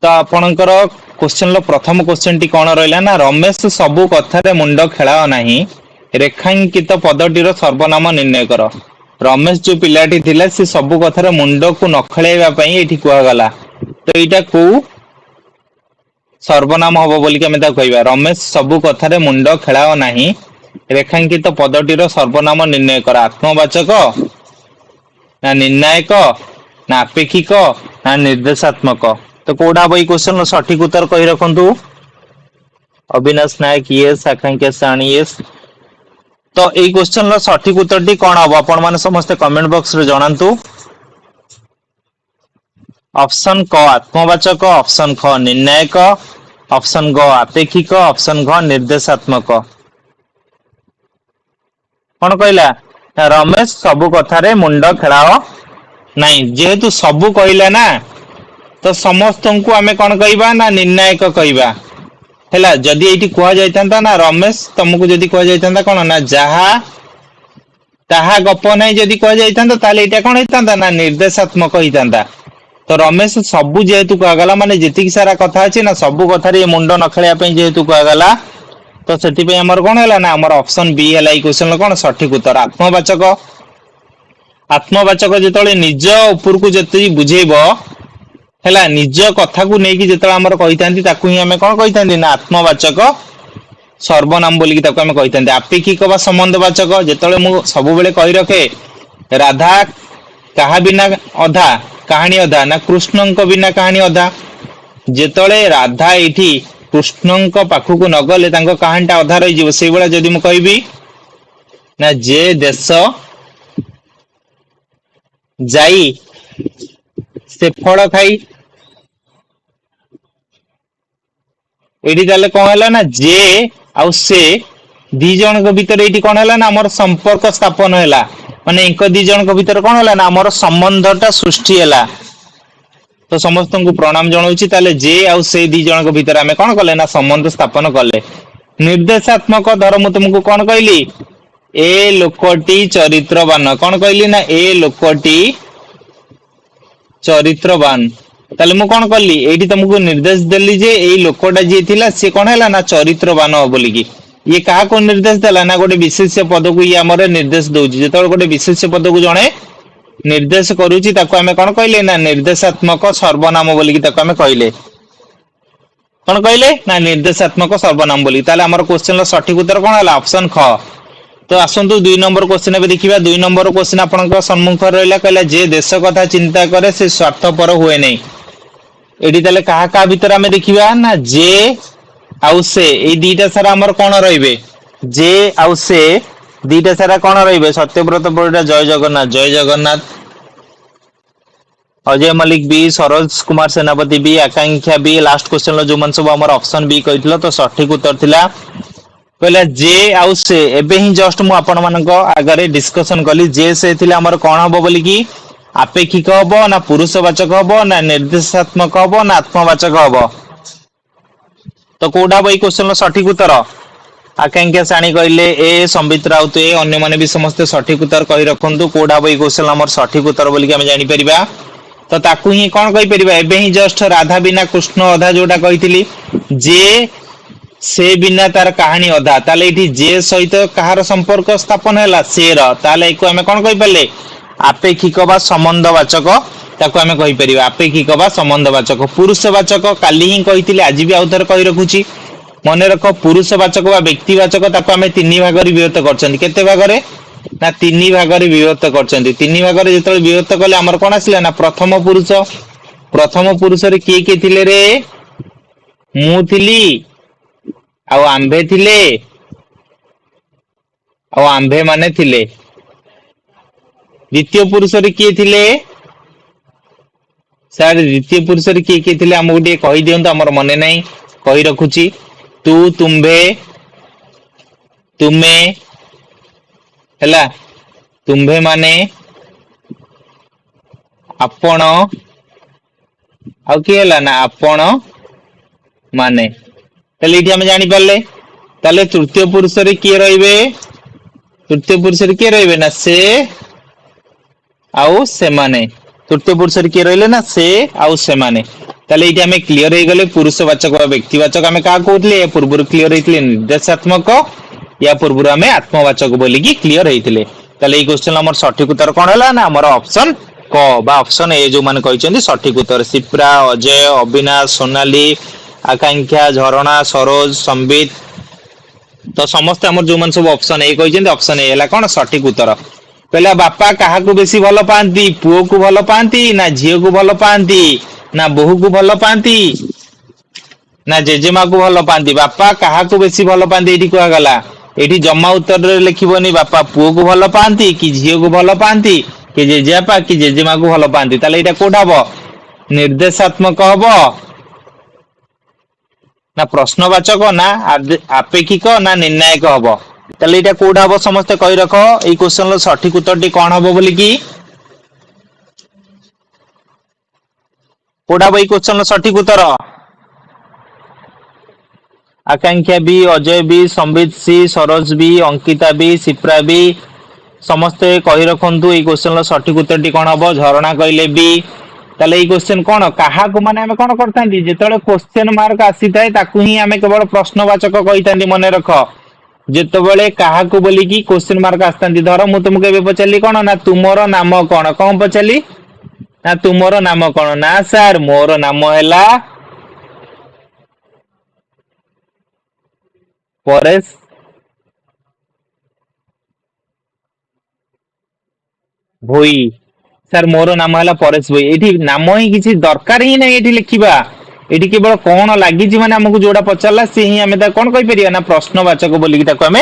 तो आपणकर क्वेश्चन रो प्रथम क्वेश्चन टी कौन रहिला ना रमेश सबु कथारे मुंड खेलाओ नाही रेखांकित पदटीर सर्वनाम निर्णय कर। रमेश जो पिलाटी थिला से सबु कथारे मुंड को न खेलाइबा पई एठी कुआ गला तो एटा को सर्वनाम हबो बोली के हम ता कहबा रमेश सबु कथारे मुंड खेलाओ नाही रेखांकित पदटीर सर्वनाम निर्णय कर। आत्मवाचक ना निर्णायक ना अपेक्षिक ना निर्देशात्मक तो कोडा भाई क्वेश्चन सठिक उत्तर कही रखंतु। अविनाश नायक यस आकांक्षा साणी यस तो এই क्वेश्चन रो सठिक उत्तर टी कोन हबो आपण माने समस्त कमेंट बॉक्स रे जणांतु। ऑप्शन क आत्मवाचक ऑप्शन ख निर्णायक ऑप्शन ग अपेक्षिक ऑप्शन घ निर्देशात्मक कौन कहला रमेश सबु कथारे मुंड खेलाओ नहीं जेहेतु सबु कहला ना तो समस्त को आमे कौन कहबा ना निर्णायक कहबा हैला जदी एठी कुआ जायतांता ना रमेश तुमको जदी कुआ जायतांता कोन ना जहा ताहा गप नै जदी कुआ जायतांता ताले एटा कोन हेतांता ना निर्देशात्मक हितांता। तो रमेश सबु जेहेतु कुआ गला माने जेतिक सारा कथा अछि ना सबु कथा रे मुंड न खेलिया पई जेहेतु कुआ गला तो सेति पे हमर कोन हैला ना हमर ऑप्शन बी हैला ई क्वेश्चन कोन सठिक उत्तर। आत्मवाचक आत्मवाचक जेतले निज ऊपर को जेति बुझेबो हैला निज कथा को नेकी जेतले हमर कहितांती ताकू ही हमें कोन कहितांती ना आत्मवाचक सर्वनाम बोली कि ताकू हमें कहितांती। अपेक्षिक बा संबंधवाचक जेतले मु सब बेले कहि रखे राधा कहा बिना अधा कहानी अधा ना कृष्णंक बिना कहानी अधा जेतले राधा एठी कृष्णंक पाखु को न गले तांको कहानीटा अधा रहि जिवो सेई बेला जदी मु कहबी ना जे देश जाई से फल खाई एठी ताले कोन हला ना जे आउ से दी जन को भीतर एठी कोन हला ना हमर संपर्क स्थापन हला माने इनक दी जन को भीतर कोन हला ना हमर संबंधटा सृष्टि हला। तो समस्त को प्रणाम जणाउची ताले जे आउ से दी जन को भीतर हमें कोन कले ना संबंध स्थापन कले। निर्देशात्मक धर मु तुमको कोन कहली ए लोकटी चरित्रवान कोन कहली ना ए लोकटी चरित्रवान ताले मु कोन करली एठी तुमको निर्देश देली जे एई लोकटा जे थिला से कोन हैला ना चरित्रवान बोली की ये काहा को निर्देश देला ना गोटे विशेष पद को ये हमरे निर्देश दोउची जेतोल गोटे विशेष पद को जणे निर्देश करूची ताको हमें कोन कहले ना निर्देशात्मक सर्वनाम बोली की ताको हमें कहले कोन कहले ना निर्देशात्मक सर्वनाम बोली ताले हमर क्वेश्चन रो सठिक उत्तर कोन हैला ऑप्शन ख। तो आसंतु 2 नंबर क्वेश्चन ए देखिबा 2 नंबर क्वेश्चन आपनक सम्मुख रहला कहला जे देश कथा चिंता करे से स्वार्थपर हुए नै एडी ताले कहा का भीतर हमें देखिबा ना जे आउ से ए दीटा सारा हमर कोन रहिबे जे आउ से दीटा सारा कोन रहिबे सत्यव्रत बडा जय जगन्नाथ अजय मलिक बी सरोज कुमार सेनापति बी आकांक्षा बी लास्ट क्वेश्चन लो जो मन सब हमर ऑप्शन बी कहितलो तो सठिक उत्तर थिला कहला जे आउ से एबे ही जस्ट मु आपण मानको आगरे डिस्कशन कली जे से थिला हमर कोन हबो बोली की अपेक्षिक हबो ना पुरुषवाचक हबो ना निर्देशात्मक हबो ना आत्मवाचक हबो तो कोडा बई क्वेश्चन सठिक उत्तर। आकांक्षा साणी कहले ए संबित राउत ए अन्य माने भी समस्त सठिक उत्तर कहि रखंतु कोडा बई क्वेश्चन हमर सठिक उत्तर बोली कि हम जानि परिबा तो ताकू ही कोन कहि परिबा एबे ही जस्ट राधा बिना कृष्ण अधा जोटा कहितली जे से बिना तार कहानी अधा ताले इठी जे सहित कहार संपर्क स्थापन हैला से र ताले एको हमें कोन कहि परले अपेक्षिक बा संबंधवाचक ताको हमें कहि परिबा अपेक्षिक बा संबंधवाचक। पुरुषवाचक काली ही कहितली आज भी आउथर कहि रखुची मन रख पुरुषवाचक बा व्यक्तिवाचक ताको हमें तीन भाग रे विभक्त करछंती केते भाग रे ना तीन भाग रे विभक्त करछंती तीन भाग रे जेतले विभक्त कले हमर कोन आसिला ना प्रथम पुरुष रे के थिले रे मु थिली आउ आंबे थिले आउ आंबे माने थिले। द्वितीय पुरुष रे किए थिले सर द्वितीय पुरुष रे किए थिले हम गोटे कहि दियंत हमर मने नै कहि रखुची तू तुम्बे तुमे हैला तुम्बे माने आपण आउ की हैला ना आपण माने तले इठी हम जानि परले तले तृतीय पुरुष रे किए रहिबे तृतीय पुरुष रे किए रहिबे ना से आउ से माने तृतीय पुरुष रे किए रहिले ना से आउ से माने ताले इटी हमें क्लियर हो गले पुरुषवाचक व व्यक्तिवाचक हमें क्या कहते पूर्व क्लियर होते निर्देशात्मक या पूर्व हमें आत्मवाचक बोलिकी क्लियर होते ताले क्वेश्चन आम सठिक उत्तर कौन है ना आम ऑप्शन क बा ऑप्शन ए जो माने कहते सठिक उत्तर शिप्रा अजय अविनाश सोनाली आकांक्षा झरणा सरोज संबित तो समस्त आम जो मन सब ऑप्शन ए कहते ऑप्शन ए कौन सठिक उत्तर कहला बापा क्या बेसी भल पाती पुओ को भल पाती ना झील को भल पाती ना बोहू को भल पाती ना जेजेमा को भल पाती बापा क्या बेसी भल पाती ये कहगला ये जमा उत्तर लिखबनी बापा पुओ को भल पाती कि झील को भल पाती कि जेजेबापा कि जेजेमा को भल पाती ताले एटा कोठा हबो निर्देशात्मक हबो ना प्रश्नवाचक ना आपेक्षिक ना निर्णायक हबो ताले एटा कोठा हबो समस्त कहि रखो ए क्वेश्चन रो सठिक उत्तर टी कोन हबो बोली कि कोठा हबो ए क्वेश्चन रो सठिक उत्तर Akanksha B Ajay B Sambit C Saroj B Ankita B Shipra B समस्ते कहि रखंतु ए क्वेश्चन रो सठिक उत्तर टी कोन हबो झरणा कहले बी ताले ए क्वेश्चन कोन काहा को माने हमें कोन करतांती जेतले क्वेश्चन मार्क आसी थाए ताकू ही हमें केवल प्रश्नवाचक कहितांती मने रखो जेतबेले काहा को बोली कि क्वेश्चन मार्क आस्तांती धर मु तुमको एबे पचाली कोन ना तुमरो नाम कोन कोन पचाली ना तुमरो नाम कोन ना सर मोर नाम हैला परेश भोई सर मोर नाम है परेश भोई ये नाम ही किसी दरकार ही नहीं ये लिखा ये केवल कौन लगी माने हमको जोड़ा पचारा सी ही आम कौन कहीपर ना प्रश्नवाचक बोलिकी आम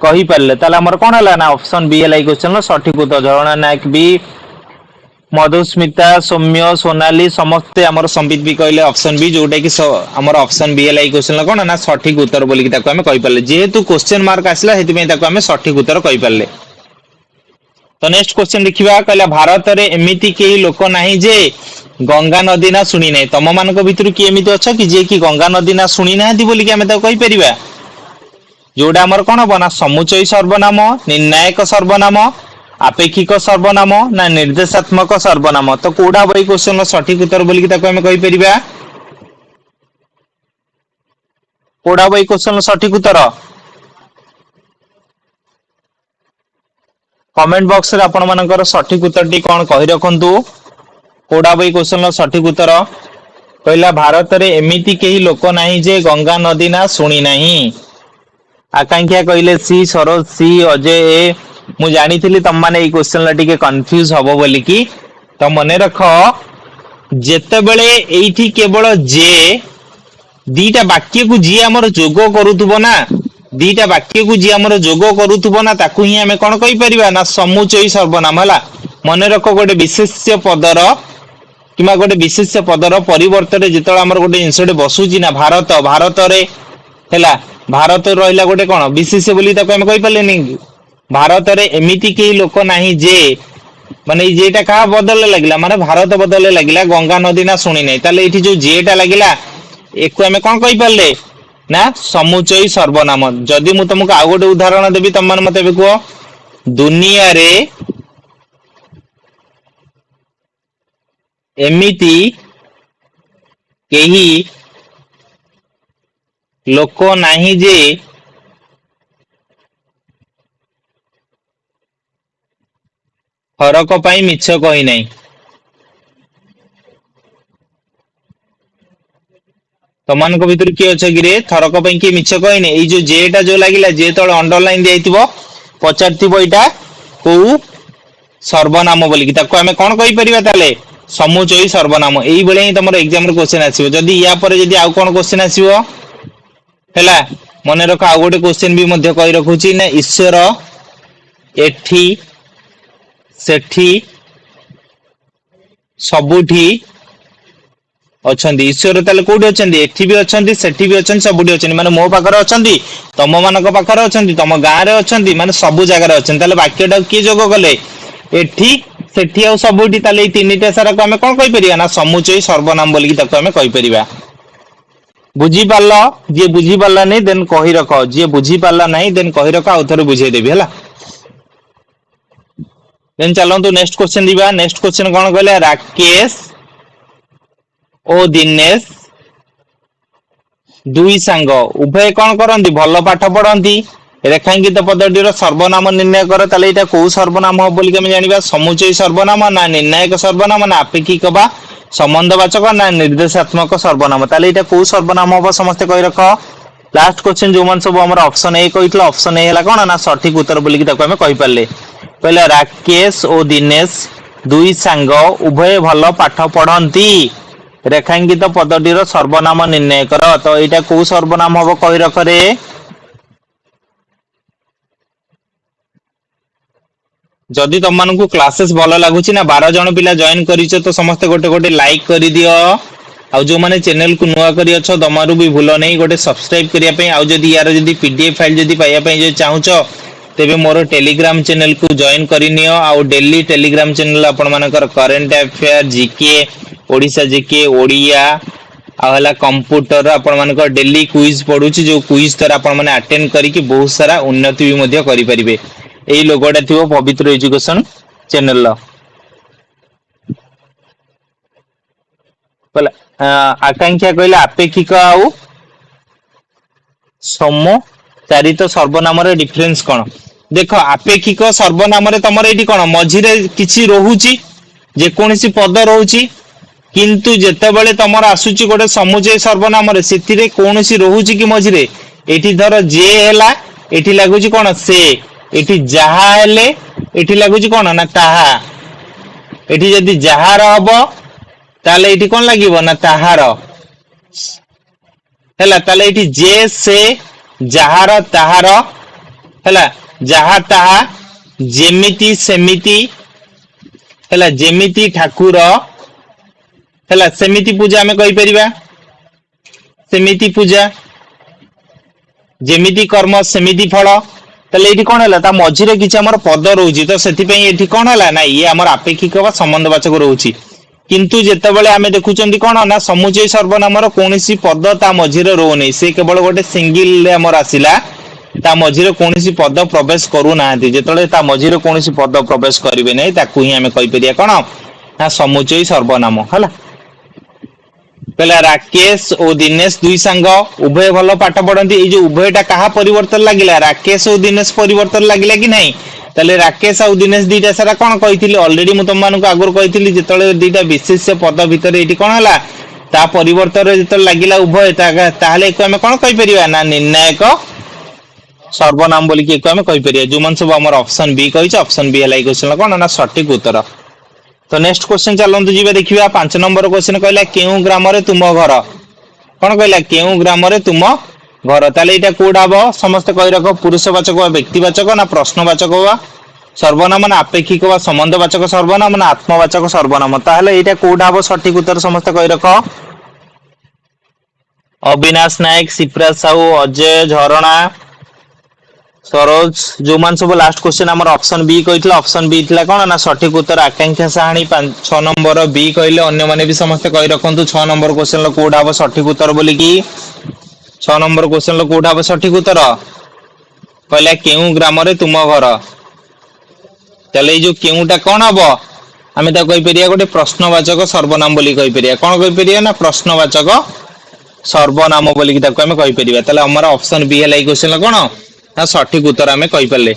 कहीपर तामर कौन है ना ऑप्शन बी है क्वेश्चन सठिक उत्तर झरणा नायक बी मधुस्मिता सौम्य सोनाली समस्ते आमर संबित भी कहले ऑप्शन बी जोटा कि आमर ऑप्शन बी है क्वेश्चन कौन ना सठिक उत्तर बोलिकी आम कहीपर जेहेतु क्वेश्चन मार्क आसला से सठिक उत्तर कहीपर तो नेक्स्ट क्वेश्चन देखिबा कहला भारत रे एमिति केही लोक नाही जे गंगा नदी ना सुनी नाही तम मानक भितर की एमिति अच्छा कि जे कि गंगा नदी ना सुनी नाहंती बोली कि हमें तो कहि परिबा जोडा हमर कोन बना समुचय सर्वनाम निर्णायक सर्वनाम आपेक्षिक सर्वनाम ना निर्देशात्मक सर्वनाम तो कोडा बई क्वेश्चन रो सठिक उत्तर बोली कि ताको हमें कहि परिबा कोडा बई क्वेश्चन रो सठिक उत्तर कमेंट बॉक्स रे आपण मानकर सठिक उत्तर टी कोन कहि रखंतु कोडा बई क्वेश्चन रो सठिक उत्तर कहला भारत रे एमिति केही लोक नाही जे गंगा नदी ना सुनी नाही आकांक्षा कहले सी सरोज सी अजय ए मु जानी थिली तम माने ई क्वेश्चन ला टिके कंफ्यूज हबो बोली कि त मने रखो जेते बेले एठी केवल जे दीटा वाक्य को जी हमर जोगो करूथबो ना दीटा वाक्य को जी हमर जोगो करूथबो ना ताकू ही हमें कोन कहि परिबा ना समुचय सर्वनाम हला मने रखो गोटे विशेष्य पदर किमा गोटे विशेष्य पदर परिवर्तन जेतळ हमर गोटे इंसर्ट बसुची ना भारत भारत रे हैला भारत रहिला गोटे कोन विशेष्य बोली ताको हम कहि परले नि भारत रे एमिति केही लोक नाही जे माने जेटा का बदलले लागला माने भारत बदलले लागला गंगा नदी ना सुनी नै ताले एठी जो जेटा लागला एको हमें कोन कहि परले ना समुचय सर्वनाम जदि मु तुमको आ गोटे उदाहरण देबी तम मन मते कहो दुनिया रे एमिति केही लोक नाही जे फरक पाई मिछ कहि नाही तमान को भीतर किए अच्छा गिरे थरक पई कि मिछ कहि नै ए जो जेटा जो लागिला जे तळे अंडरलाइन दिइथिबो पचारथिबो एटा को सर्वनाम बोली कि ताको हमें कोन कहि परिबा ताले समुचय सर्वनाम एई बेले ही तमरो एग्जाम रे क्वेश्चन आसीबो जदी या पर जदी आ कोन क्वेश्चन आसीबो हैला मने रखो आ गोटे क्वेश्चन भी मध्य कहि रखुची ना ईश्वर एठी सेठी सबुठी अछंदी ईश्वर ताले कोठी अछंदी एठी भी अछंदी सेठी भी अछंदी सबुठी अछंदी माने मो पाखर अछंदी तम मानक पाखर अछंदी तम गां रे अछंदी माने सब जगह रे अछंदी ताले वाक्यटा की जोग कले एठी सेठी आ सबुठी ताले ई तीनटा सारा को हमें कोन कहि परिया ना समुचय सर्वनाम बोली कि ताको हमें कहि परिबा बुझी पारलो जे बुझी पारला नै देन कहि रखो जे बुझी पारला नै देन कहि रखो आ थरे बुझाई देबी हला देन चलंतु नेक्स्ट क्वेश्चन दिबा नेक्स्ट क्वेश्चन कोन कहले राकेश ଓ ଦିନେଶ ଦୁଇ ସାଙ୍ଗ ଉଭୟ କଣ କରନ୍ତି? ଭଲ ପାଠ ପଢନ୍ତି। ରେଖାଙ୍କିତ ପଦଟିର ସର୍ବନାମ ନିର୍ଣ୍ଣୟ କର। ତାହେଲେ ଏଇଟା କୋଉ ସର୍ବନାମ ହବ ବୋଲି ଆମେ ଜାଣିବା? ସମୁଚୟୀ ସର୍ବନାମ ନା ନିର୍ଣ୍ଣାୟକ ସର୍ବନାମ ନା ଆପେକ୍ଷିକ ବା ସମ୍ବନ୍ଧବାଚକ ନା ନିର୍ଦ୍ଦେଶାତ୍ମକ ସର୍ବନାମ? ତାହେଲେ ଏଇଟା କୋଉ ସର୍ବନାମ ହବ ସମସ୍ତେ କହି ରଖ। ଲାଷ୍ଟ क्वेश्चन ଯୋଉମାନେ ସବୁ ଆମର ଅପସନ ଏ କହିଥିଲେ, ଅପସନ ଏ ହେଲା କଣ ନା ସଠିକ ଉତ୍ତର ବୋଲିକି ତାକୁ ଆମେ କହିପାରିଲେ। କହିଲା ରାକେଶ ଓ ଦିନେଶ ଦୁଇ ସାଙ୍ଗ ଉଭୟ ଭଲ ପାଠ ପଢନ୍ତି। ରେଖାଙ୍କିତ ପଦଟିର ସର୍ବନାମ ନିର୍ଣ୍ଣୟ କର। ତ ଏଇଟା କୋଉ ସର୍ବନାମ ହବ କହି ରଖରେ। ଯଦି ତମମାନଙ୍କୁ କ୍ଲାसेस ଭଲ ଲାଗୁଛି ନା 12 ଜଣ ପିଲା ଜଏନ କରିଛ ତ ସମସ୍ତେ ଗୋଟେ ଗୋଟେ ଲାଇକ୍ କରିଦିଅ। ଆଉ ଯୋଉମାନେ ଚ୍ୟାନେଲ କୁ ନୂଆ କରି ଅଛ ତମାରୁ ବି ଭୁଲ ନାହିଁ ଗୋଟେ ସବସ୍କ୍ରାଇବ କରିବା ପାଇଁ। ଆଉ ଯଦି ୟାର ଯଦି ପିଡିଏଫ ଫାଇଲ ଯଦି ପାଇବା ପାଇଁ ଯଦି ଚାହୁଁଛ ତେବେ ମୋର ଟେଲିଗ୍ରାମ ଚ୍ୟାନେଲ କୁ ଜଏନ କରିନିଅ। ଆଉ ଡେଲି ଟେଲିଗ୍ରାମ ଚ୍ୟାନେଲ ଆପଣ ମାନଙ୍କର current affair, GK, Odisha GK, Odia ଆଉ ହେଲା କମ୍ପ୍ୟୁଟର ଆପଣ ମାନଙ୍କ ଡେଲି କୁଇଜ ପଢୁଛି। ଯୋଉ କୁଇଜ ଦ୍ୱାରା ଆପଣ ମାନେ ଆଟେଣ୍ଡ କରିକି ବହୁତ ସାରା ଉନ୍ନତି ବି ମଧ୍ୟ କରିପାରିବେ। ଏଇ ଲୋଗୋଟା ଥିବ ପବିତ୍ର ଏଜୁକେସନ ଚ୍ୟାନେଲ ର। କହିଲା ଆକାଂକ୍ଷା କହିଲା ଆପେକ୍ଷିକ ଆଉ ସମଚାରିତ ସର୍ବନାମର ଡିଫରେନ୍ସ କଣ? ଦେଖ ଆପେକ୍ଷିକ ସର୍ବନାମରେ ତମର ଏଇଠି କଣ ମଝିରେ କିଛି ରହୁଛି, ଯେକୌଣସି ପଦ ରହୁଛି। କିନ୍ତୁ ଯେତେବେଳେ ତମର ଆସୁଛି ଗୋଟେ ସମୁଚୟ ସର୍ବନାମରେ ସେଥିରେ କୌଣସି ରହୁଛି କି ମଝିରେ? ଏଠି ଧର ଯେ ହେଲା ଏଠି ଲାଗୁଛି କଣ ସେ, ଏଠି ଯାହା ହେଲେ ଏଠି ଲାଗୁଛି କଣ ନା ତାହା। ଏଠି ଯଦି ଯାହାର ହବ ତାହେଲେ ଏଇଠି କଣ ଲାଗିବ ନା ତାହାର। ହେଲା ତାହେଲେ ଏଇଠି ଯେ ସେ, ଯାହାର ତାହାର, ହେଲା ଯାହା ତାହା, ଯେମିତି ସେମିତି, ହେଲା ଯେମିତି ଠାକୁର, ହେଲା ସେମିତି ପୂଜା ଆମେ କହିପାରିବା। ସେମିତି ପୂଜା, ଯେମିତି କର୍ମ ସେମିତି ଫଳ। ତାହେଲେ ଏଇଠି କଣ ହେଲା ତା ମଝିରେ କିଛି ଆମର ପଦ ରହୁଛି ତ ସେଥିପାଇଁ ଏଠି କଣ ହେଲା ନା ଇଏ ଆମର ଆପେକ୍ଷିକ ବା ସମ୍ବନ୍ଧ ବାଚକ ରହୁଛି। କିନ୍ତୁ ଯେତେବେଳେ ଆମେ ଦେଖୁଛନ୍ତି କଣ ନା ସମୁଚୟ ସର୍ବନାମର କୌଣସି ପଦ ତା ମଝିରେ ରହୁନି, ସେ କେବଳ ଗୋଟେ ସିଙ୍ଗଲରେ ଆମର ଆସିଲା। ତା ମଝିରେ କୌଣସି ପଦ ପ୍ରବେଶ କରୁନାହାନ୍ତି। ଯେତେବେଳେ ତା ମଝିରେ କୌଣସି ପଦ ପ୍ରବେଶ କରିବେ ନାହିଁ ତାକୁ ହିଁ ଆମେ କହିପାରିବା କଣ ନା ସମୁଚୟୀ ସର୍ବନାମ। ହେଲା କହିଲା ରାକେଶ ଓ ଦିନେଶ ଦୁଇ ସାଙ୍ଗ ଉଭୟ ଭଲ ପାଠ ପଢନ୍ତି। ଏଇ ଯୋଉ ଉଭୟଟା କାହା ପରିବର୍ତ୍ତନ ଲାଗିଲା? ରାକେଶ ଓ ଦିନେଶ ପରିବର୍ତ୍ତନ ଲାଗିଲା କି ନାହିଁ? ତାହେଲେ ରାକେଶ ଆଉ ଦିନେଶ ଦିଟା ସାରା କଣ କହିଥିଲି ଅଲରେଡି ମୁଁ ତମମାନଙ୍କୁ ଆଗରୁ କହିଥିଲି। ଯେତେବେଳେ ଦିଟା ବିଶେଷ୍ୟ ପଦ ଭିତରେ ଏଇଠି କଣ ହେଲା ତା ପରିବର୍ତ୍ତନରେ ଯେତେବେଳେ ଲାଗିଲା ଉଭୟ ତାହେଲେ ଏକୁ ଆମେ କଣ କହିପାରିବା ନା ନିର୍ଣ୍ଣାୟକ ସର୍ବନାମ ବୋଲିକି ଏକୁ ଆମେ କହିପାରିବା। ଯୋଉମାନେ ସବୁ ଆମର ଅପସନ ବି କହିଛି ଅପସନ ବି ହେଲା ଏଇ କ୍ୱେଶ୍ଚନ କଣ ନା ସଠିକ ଉତ୍ତର। ତ ନେକ୍ସଟ କ୍ୱେଶ୍ଚନ ଚାଲନ୍ତୁ ଯିବା ଦେଖିବା। 5 ନମ୍ବର କ୍ୱେଶ୍ଚନ କହିଲା କେଉଁ ଗ୍ରାମରେ ତୁମ ଘର? କଣ କହିଲା କେଉଁ ଗ୍ରାମରେ ତୁମ ଘର? ତାହେଲେ ଏଇଟା କୋଉଟା ହବ ସମସ୍ତେ କହି ରଖ। ପୁରୁଷବାଚକ ବା ବ୍ୟକ୍ତିବାଚକ ନା ପ୍ରଶ୍ନବାଚକ ବା ସର୍ବନାମ ନା ଆପେକ୍ଷିକ ବା ସମ୍ବନ୍ଧବାଚକ ସର୍ବନାମ ନା ଆତ୍ମବାଚକ ସର୍ବନାମ? ତାହେଲେ ଏଇଟା କୋଉଟା ହବ ସଠିକ ଉତ୍ତର ସମସ୍ତେ କହି ରଖ। ଅବିନାଶ ନାୟକ, ଶିପ୍ରାଜ ସାହୁ, ଅଜୟ, ଝରଣା, ସରୋଜ, ଯୋଉମାନେ ସବୁ ଲାଷ୍ଟ କ୍ୱେଶ୍ଚନ ଆମର ଅପସନ ବି କହିଥିଲେ ଅପସନ ବି ଥିଲା କଣ ନା ସଠିକ ଉତ୍ତର। ଆକାଂକ୍ଷା ସାହାଣୀ 6 ନମ୍ବର ବି କହିଲେ। ଅନ୍ୟମାନେ ବି ସମସ୍ତେ କହି ରଖନ୍ତୁ 6 ନମ୍ବର କ୍ୱେଶ୍ଚନ କୋଉଟା ହବ ସଠିକ ଉତ୍ତର ବୋଲିକି। 6 ନମ୍ବର କ୍ୱେଶ୍ଚନ କୋଉଟା ହବ ସଠିକ ଉତ୍ତର? କହିଲା କେଉଁ ଗ୍ରାମରେ ତୁମ ଘର? ତାହେଲେ ଏଇ ଯୋଉ କେଉଁଟା କଣ ହବ ଆମେ ତାକୁ କହିପାରିବା ଗୋଟେ ପ୍ରଶ୍ନବାଚକ ସର୍ବନାମ ବୋଲି କହିପାରିବା। କଣ କହିପାରିବା ନା ପ୍ରଶ୍ନବାଚକ ସର୍ବନାମ ବୋଲିକି ତାକୁ ଆମେ କହିପାରିବା। ତାହେଲେ ଆମର ଅପସନ ବି ହେଲା ଏଇ କ୍ୱେଶ୍ଚନ କଣ ନା ସଠିକ ଉତ୍ତର ଆମେ କହିପାରିଲେ।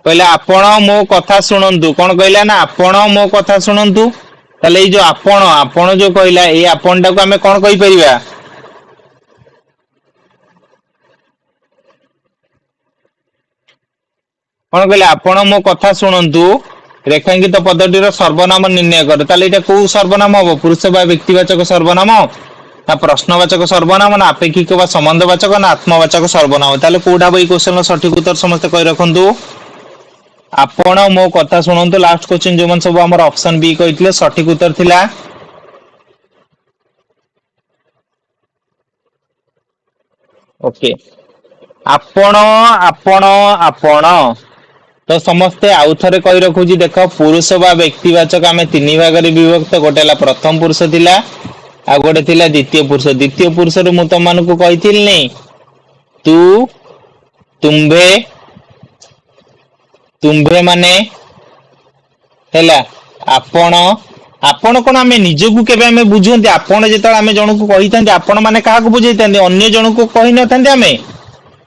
କହିଲେ ଆପଣ ମୋ କଥା ଶୁଣନ୍ତୁ। କଣ କହିଲା ନା ଆପଣ ମୋ କଥା ଶୁଣନ୍ତୁ। ତାହେଲେ ଏଇ ଯୋଉ ଆପଣ ଆପଣ ଯୋଉ କହିଲା ଏଇ ଆପଣ ଟାକୁ ଆମେ କଣ କହିପାରିବା? କଣ କହିଲେ ଆପଣ ମୋ କଥା ଶୁଣନ୍ତୁ ରେଖାଙ୍କିତ ପଦଟିର ସର୍ବନାମ ନିର୍ଣ୍ଣୟ କର। ତାହେଲେ ଏଇଟା କୋଉ ସର୍ବନାମ ହବ? ପୁରୁଷ ବା ବ୍ୟକ୍ତିବାଚକ ସର୍ବନାମ ନା ପ୍ରଶ୍ନବାଚକ ସର୍ବନାମ ନା ଆପେକ୍ଷିକ ବା ସମ୍ବନ୍ଧବାଚକ ନା ଆତ୍ମବାଚକ ସର୍ବନାମ? ତାହେଲେ କୋଉଟା ହବ ଏଇ କ୍ୱେଶ୍ଚନର ସଠିକ ଉତ୍ତର ସମସ୍ତେ କହି ରଖନ୍ତୁ। ଆପଣ ମୋ କଥା ଶୁଣନ୍ତୁ। ଲାଷ୍ଟ କ୍ୱେଶ୍ଚନ ଯୋଉମାନେ ସବୁ ଆମର ଅପସନ ବି କହିଥିଲେ ସଠିକ ଉତ୍ତର ଥିଲା ଓକେ ଆପଣ ଆପଣ ଆପଣ। ତ ସମସ୍ତେ ଆଉ ଥରେ କହି ରଖୁଛି ଦେଖ ପୁରୁଷ ବା ବ୍ୟକ୍ତିବାଚକ ଆମେ ତିନି ଭାଗରେ ବିଭକ୍ତ। ଗୋଟେ ହେଲା ପ୍ରଥମ ପୁରୁଷ ଥିଲା, ଆଉ ଗୋଟେ ଥିଲା ଦ୍ଵିତୀୟ ପୁରୁଷ। ଦ୍ଵିତୀୟ ପୁରୁଷରୁ ମୁଁ ତମମାନଙ୍କୁ କହିଥିଲି ନି ତୁ, ତୁମ୍ଭେ, ତୁମ୍ଭେ ମାନେ, ହେଲା ଆପଣ, आपण कोन आमे निजकु केबे आमे बुझुंती आपण जेतळ आमे जणकु कहितांती आपण माने काहाकु बुझैतांती अन्य जणकु कहि नथांती आमे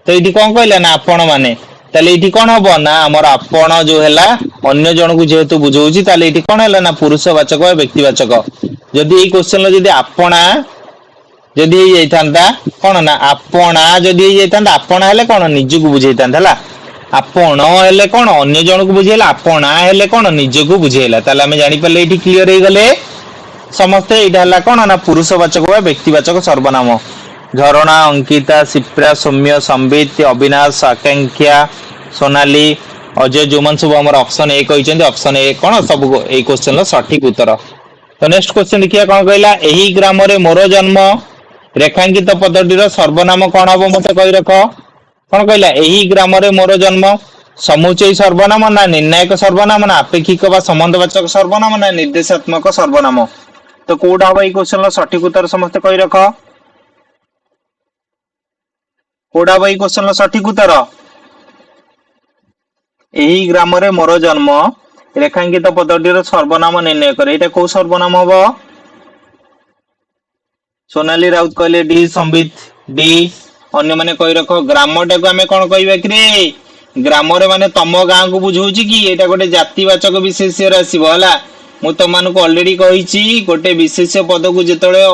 तो इठी कोन कहला ना आपण माने ताले इठी कोन हबो ना हमर आपण जो हैला अन्य जणकु जेहेतु बुझौची ताले इठी कोन हैला ना पुरुषवाचक वा व्यक्तिवाचक जदि एई क्वेश्चन लो जदि आपणा जदि हे जाइतांता कोन ना आपणा जदि हे जाइतांता आपण हेले कोन निजकु बुझैतांता हला आपण हेले कोन अन्य जणकु बुझैला आपणा हेले कोन निजकु बुझैला ताले हमें जानि परले इठी क्लियर हे गले समस्त एटा हला कोन ना पुरुषवाचक वा व्यक्तिवाचक सर्वनाम झरणा अंकिता शिप्रा सौम्य संबित अविनाश आकांक्षा सोनाली अजय जोमन सब हमर ऑप्शन ए कहिसेंती ऑप्शन ए कोन सब ए क्वेश्चन लो सठिक उत्तर तो नेक्स्ट क्वेश्चन देखिया कोन कहला एही ग्राम रे मोर जन्म रेखांकित पद्धतिर सर्वनाम कोन हबो मते कहि रख कोन कहला एही ग्राम रे मोर जन्म समुचय सर्वनाम ना निर्णायक सर्वनाम ना अपेक्षिक बा संबंधवाचक सर्वनाम ना निर्देशात्मक सर्वनाम तो कोडा हबो ए क्वेश्चन लो सठिक उत्तर समस्त कहि रख कोडा हबो ए क्वेश्चन लो सठिक उत्तर एही ग्राम रे मोर जन्म रेखांकित पद्धतिर सर्वनाम निर्णय करे एटा को सर्वनाम हबो सोनाली राउत कहले डी संबित डी अन्य माने कहि रखो ग्रामटा को हमें कोन कहबा कि रे ग्राम रे माने तम गां को बुझौची कि एटा गोटे जातिवाचक विशेष्य रे आसीबो हला मु त मान को ऑलरेडी कहिची गोटे विशेष्य पद को जेतळे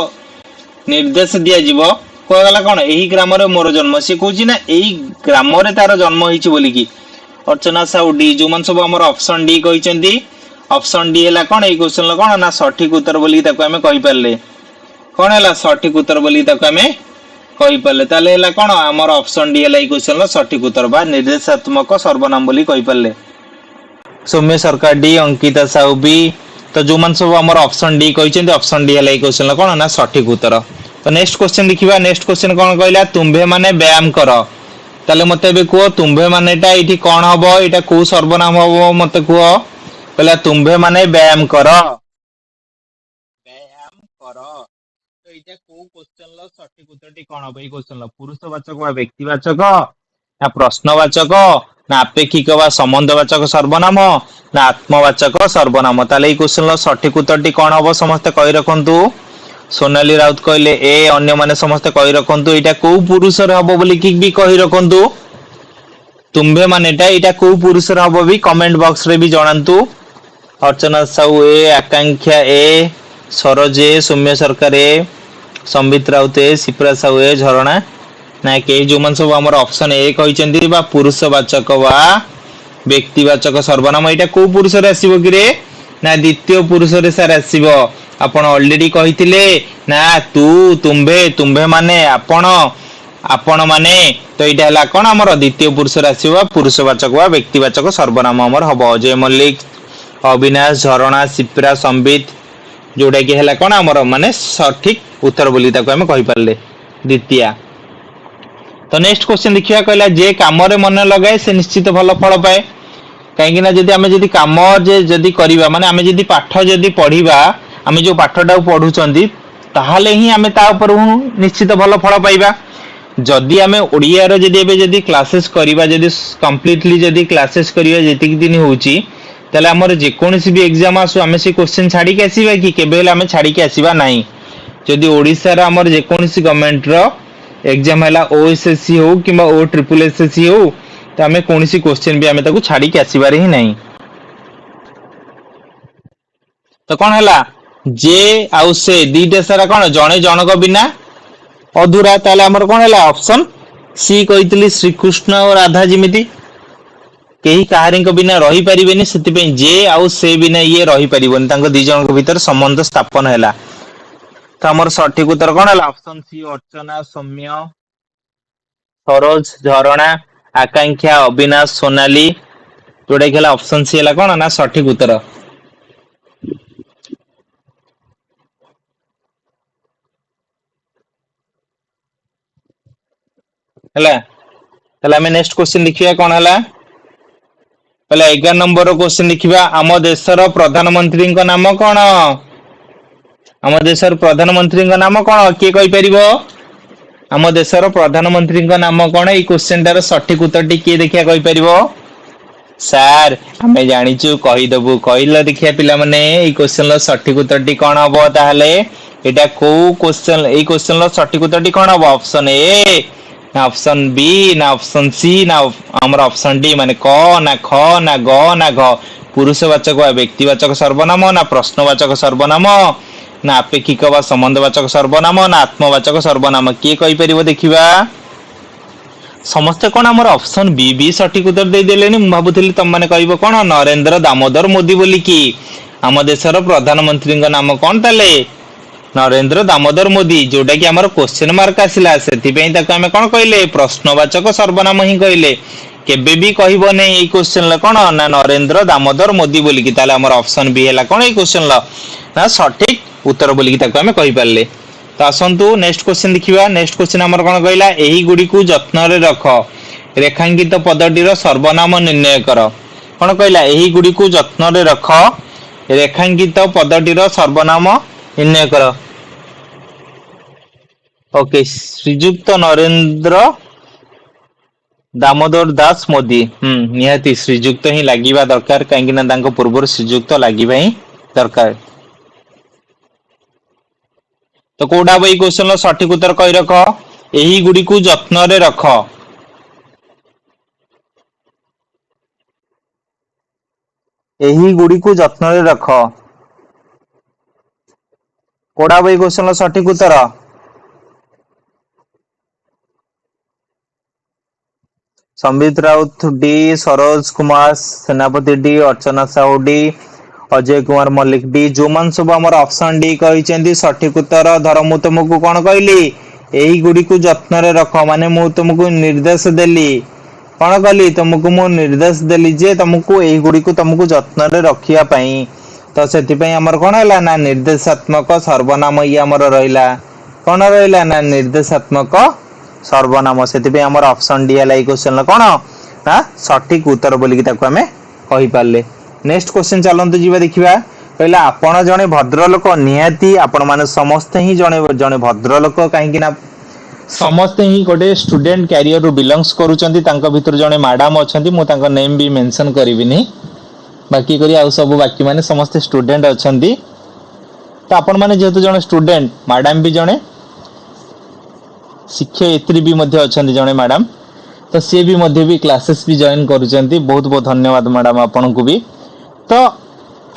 निर्देश दिया जीवो कहला कोन एही ग्राम रे मोर जन्म से कहूची ना एही ग्राम रे तार जन्म होईची बोली कि अर्चना साहू डी जोमन सब हमर ऑप्शन डी कहिचंती ऑप्शन डी हला कोन एही क्वेश्चन ल कोन ना सठिक उत्तर बोली ताको हमें कहि परले कोन हला सठिक उत्तर बोली ताको हमें कहि परले ताले हला कोन हमर ऑप्शन डी हला एही क्वेश्चन ल सठिक उत्तर बा निर्देशात्मक सर्वनाम बोली कहि परले सौम्य सरकार डी अंकिता साहू बी तो जोमन सब हमर ऑप्शन डी कहिचंती ऑप्शन डी हला एही क्वेश्चन ल कोन ना सठिक उत्तर तो नेक्स्ट क्वेश्चन देखिबा नेक्स्ट क्वेश्चन कोन कहला तुम्भे माने व्यायाम करो ताले मते बे को तुम्भे मानेटा इठी कोन हबो एटा को सर्वनाम हबो मते को कहला तुम्भे माने व्यायाम करो तो एटा को क्वेश्चन लो सठिक उत्तरटी कोन हबो ए क्वेश्चन लो पुरुषवाचक वा व्यक्तिवाचक ना प्रश्नवाचक ना अपेक्षिक वा संबंधवाचक सर्वनाम ना आत्मवाचक सर्वनाम ताले ए क्वेश्चन लो सठिक उत्तरटी कोन हबो समस्त कहि रखंतु सोनाली राउत कहले ए अन्य माने समस्त कहि रखंतु एटा को पुरुष रे हबो बोली कि भी कहि रखंतु तुम्भे मानेटा एटा को पुरुष रे हबो भी कमेंट बॉक्स रे भी जणांतु अर्चना साहू ए आकांक्षा ए सरोज ए सौम्य सरकार ए संबित राउत ए शिप्रा साहू ए झरणा ना के जोमन सब हमर ऑप्शन ए कहिचंती बा पुरुषवाचक वा व्यक्तिवाचक सर्वनाम एटा को पुरुष रे आसीबो कि रे ना द्वितीय पुरुष रे सार आसीबो आपण ऑलरेडी कहिथिले ना तू तुम्भे तुम्भे माने आपण माने तो एटा हला कोन हमर द्वितीय पुरुष रे आसीबो पुरुषवाचक वा व्यक्तिवाचक सर्वनाम हमर हबो अजय मल्लिक अविनाश झरणा शिप्रा संबित जोडा कि हला कोन हमर माने सठिक उत्तर बोली ताको हम कहि परले द्वितीय तो नेक्स्ट क्वेश्चन देखिया कहला जे काम रे मन लगाए से निश्चित भलो फल पाए काहेकि ना जदी हमें जदी काम जे जदी करिबा माने हमें जदी पाठ जदी पढिबा हमें जो पाठटा पढुचंदी ताहाले ही हमें ता ऊपर निश्चित भलो फल पाइबा जदी हमें ओडिया रो जदी एबे जदी क्लासेस करिबा जदी कंप्लीटली जदी क्लासेस करिबा जति दिन होउची तले हमर जे कोनसी भी एग्जाम आसु हमें से क्वेश्चन छाडी के आसीबा कि केबेल हमें छाडी के आसीबा नाही जदी ओडिसा रा हमर जे कोनसी गवर्नमेंट रो एग्जाम हैला ओएसएससी हो किबा ओ ट्रिपल एसएससी हो त हमें कोनसी क्वेश्चन भी हमें ताको छाडी के आसीबा रे ही नाही तो कोन हैला जे आउ से दीटे सारा कोन जणे जनक बिना अधूरा ताले हमर कोन हैला ऑप्शन सी कहितली श्री कृष्ण और राधा जिमिति केही काहारी को बिना रही परिबेनी सेति पे जे आउ से बिना ये रही परिबोनी तांको दी जन को भीतर संबंध स्थापन हैला तो हमर सठिक उत्तर कोन हैला ऑप्शन सी अर्चना सौम्य सरोज झरणा आकांक्षा अविनाश सोनाली जोडा केला ऑप्शन सी हैला कोन ना सठिक उत्तर हैला हैला हमें नेक्स्ट क्वेश्चन देखिया कोन हैला पहला 11 नंबर क्वेश्चन देखिबा आम देशर प्रधानमंत्री को नाम कोन आम देशर प्रधानमंत्री को नाम कोन के कहि परिबो आम देशर प्रधानमंत्री को नाम कोन ई क्वेश्चन तार सठिक उत्तर टी के देखिया कहि परिबो ସାର୍ ଆମେ ଜାଣିଛୁ କହିଦବୁ କହିଲ ଦେଖିଆ ପିଲାମାନେ ଏଇ କ୍वेଶ୍ଚନ ର ସଠିକ ଉତ୍ତରଟି କଣ ହବ ତାହେଲେ ଏଟା କୋଉ କ୍वेଶ୍ଚନ ଏଇ କ୍वेଶ୍ଚନ ର ସଠିକ ଉତ୍ତରଟି କଣ ହବ ଅପସନ ଏ ନା ଅପସନ ବି ନା ଅପସନ ସି ନା ଆମର ଅପସନ ଡି ମାନେ କ ନା ଖ ନା ଗ ନା ଘ ପୁରୁଷବାଚକ ବା ବ୍ୟକ୍ତିବାଚକ ସର୍ବନାମ ନା ପ୍ରଶ୍ନବାଚକ ସର୍ବନାମ ନା ଆପେକ୍ଷିକ ବା ସମ୍ବନ୍ଧବାଚକ ସର୍ବନାମ ନା ଆତ୍ମବାଚକ ସର୍ବନାମ କିଏ କହିପାରିବ ଦେଖିବା ସମସ୍ତେ କଣ ଆମର ଅପସନ ବି ବି ସଠିକ ଉତ୍ତର ଦେଇଦେଲେଣି ମୁଁ ଭାବୁଥିଲି ତମମାନେ କହିବ କଣ ନରେନ୍ଦ୍ର ଦାମୋଦର ମୋଦି ବୋଲିକି ଆମ ଦେଶର ପ୍ରଧାନମନ୍ତ୍ରୀଙ୍କ ନାମ କଣ ତାହେଲେ ନରେନ୍ଦ୍ର ଦାମୋଦର ମୋଦି ଯୋଉଟା କି ଆମର କ୍ୱେଶ୍ଚନ ମାର୍କ ଆସିଲା ସେଥିପାଇଁ ତାକୁ ଆମେ କଣ କହିଲେ ପ୍ରଶ୍ନବାଚକ ସର୍ବନାମ ହିଁ କହିଲେ କେବେ ବି କହିବ ନାହିଁ ଏଇ କ୍ୱେଶ୍ଚନ କଣ ନା ନରେନ୍ଦ୍ର ଦାମୋଦର ମୋଦି ବୋଲିକି ତାହେଲେ ଆମର ଅପସନ ବି ହେଲା କଣ ଏଇ କ୍ୱେଶ୍ଚନ ନା ସଠିକ ଉତ୍ତର ବୋଲିକି ତାକୁ ଆମେ କହିପାରିଲେ ତ ଆସନ୍ତୁ ନେକ୍ସଟ କ୍ୱେଶ୍ଚନ ଦେଖିବା ନେକ୍ସଟ କ୍ୱେଶ୍ଚନ ଆମର କଣ କହିଲା ଏହି ଗୁଡିକୁ ଯତ୍ନରେ ରଖ ରେଖାଙ୍କିତ ପଦଟିର ସର୍ବନାମ ନିର୍ଣ୍ଣୟ କର କଣ କହିଲା ଏହି ଗୁଡିକୁ ଯତ୍ନରେ ରଖ ରେଖାଙ୍କିତ ପଦଟିର ସର୍ବନାମ ନିର୍ଣ୍ଣୟ କର ओके श्रीजुक्त नरेंद्र दामोदर दास मोदी निहाती श्रीजुक्त ही लागिबा दरकार कहीं पूर्व श्रीजुक्त लागिबा ही दरकार तो कोडा भाई क्वेश्चन सठिक उत्तर कही रख एही गुडी को जत्न रे रख एही गुडी को जत्न रे रख कोडा भाई क्वेश्चन सठिक उत्तर संबित राउत डी सरोज कुमार सेनापति D Archana Sahu D Ajay Kumar Mallik D जो मान सब आम ऑप्शन डी कही सठिक उत्तर धर मु तुमको कौन कहली यही गुड़ी को जत्न रे रख माने मु तुमको निर्देश देली कौन कहली तुमको मु निर्देश देली जे तुमको यही गुड़ी को तुमको जत्न रे रखिया पई तो सेति पई हमर कोन हला ना निर्देशात्मक सर्वनाम ई हमर रहिला कोन रहिला ना निर्देशात्मक सर्वनाम से आम ऑप्शन डी है क्वेश्चन कौन ना सठिक उत्तर बोलिकी ताको आमे कहि पारले नेक्स्ट क्वेश्चन चलंतु जीवा देखिबा कहला आपण जने भद्रलोक निहाती आपण माने समस्त ही जने जने भद्रलोक काहे कि ना समस्त ही गोटे स्टूडेंट कैरियर रु बिलोंग्स करूचंती तांका भितर जने मैडम अछंती मु तांका नेम भी मेंशन करबिनी बाकी करी आ सब बाकी माने समस्त स्टूडेंट अछंती तो आपण माने जेहेतु जने स्टूडेंट मैडम भी जने शिक्षयित्री भी मध्य अछंती जने मैडम तो सी भी मध्य भी क्लासेस भी जॉइन करूचंती बहुत बहुत धन्यवाद मैडम आपन को भी तो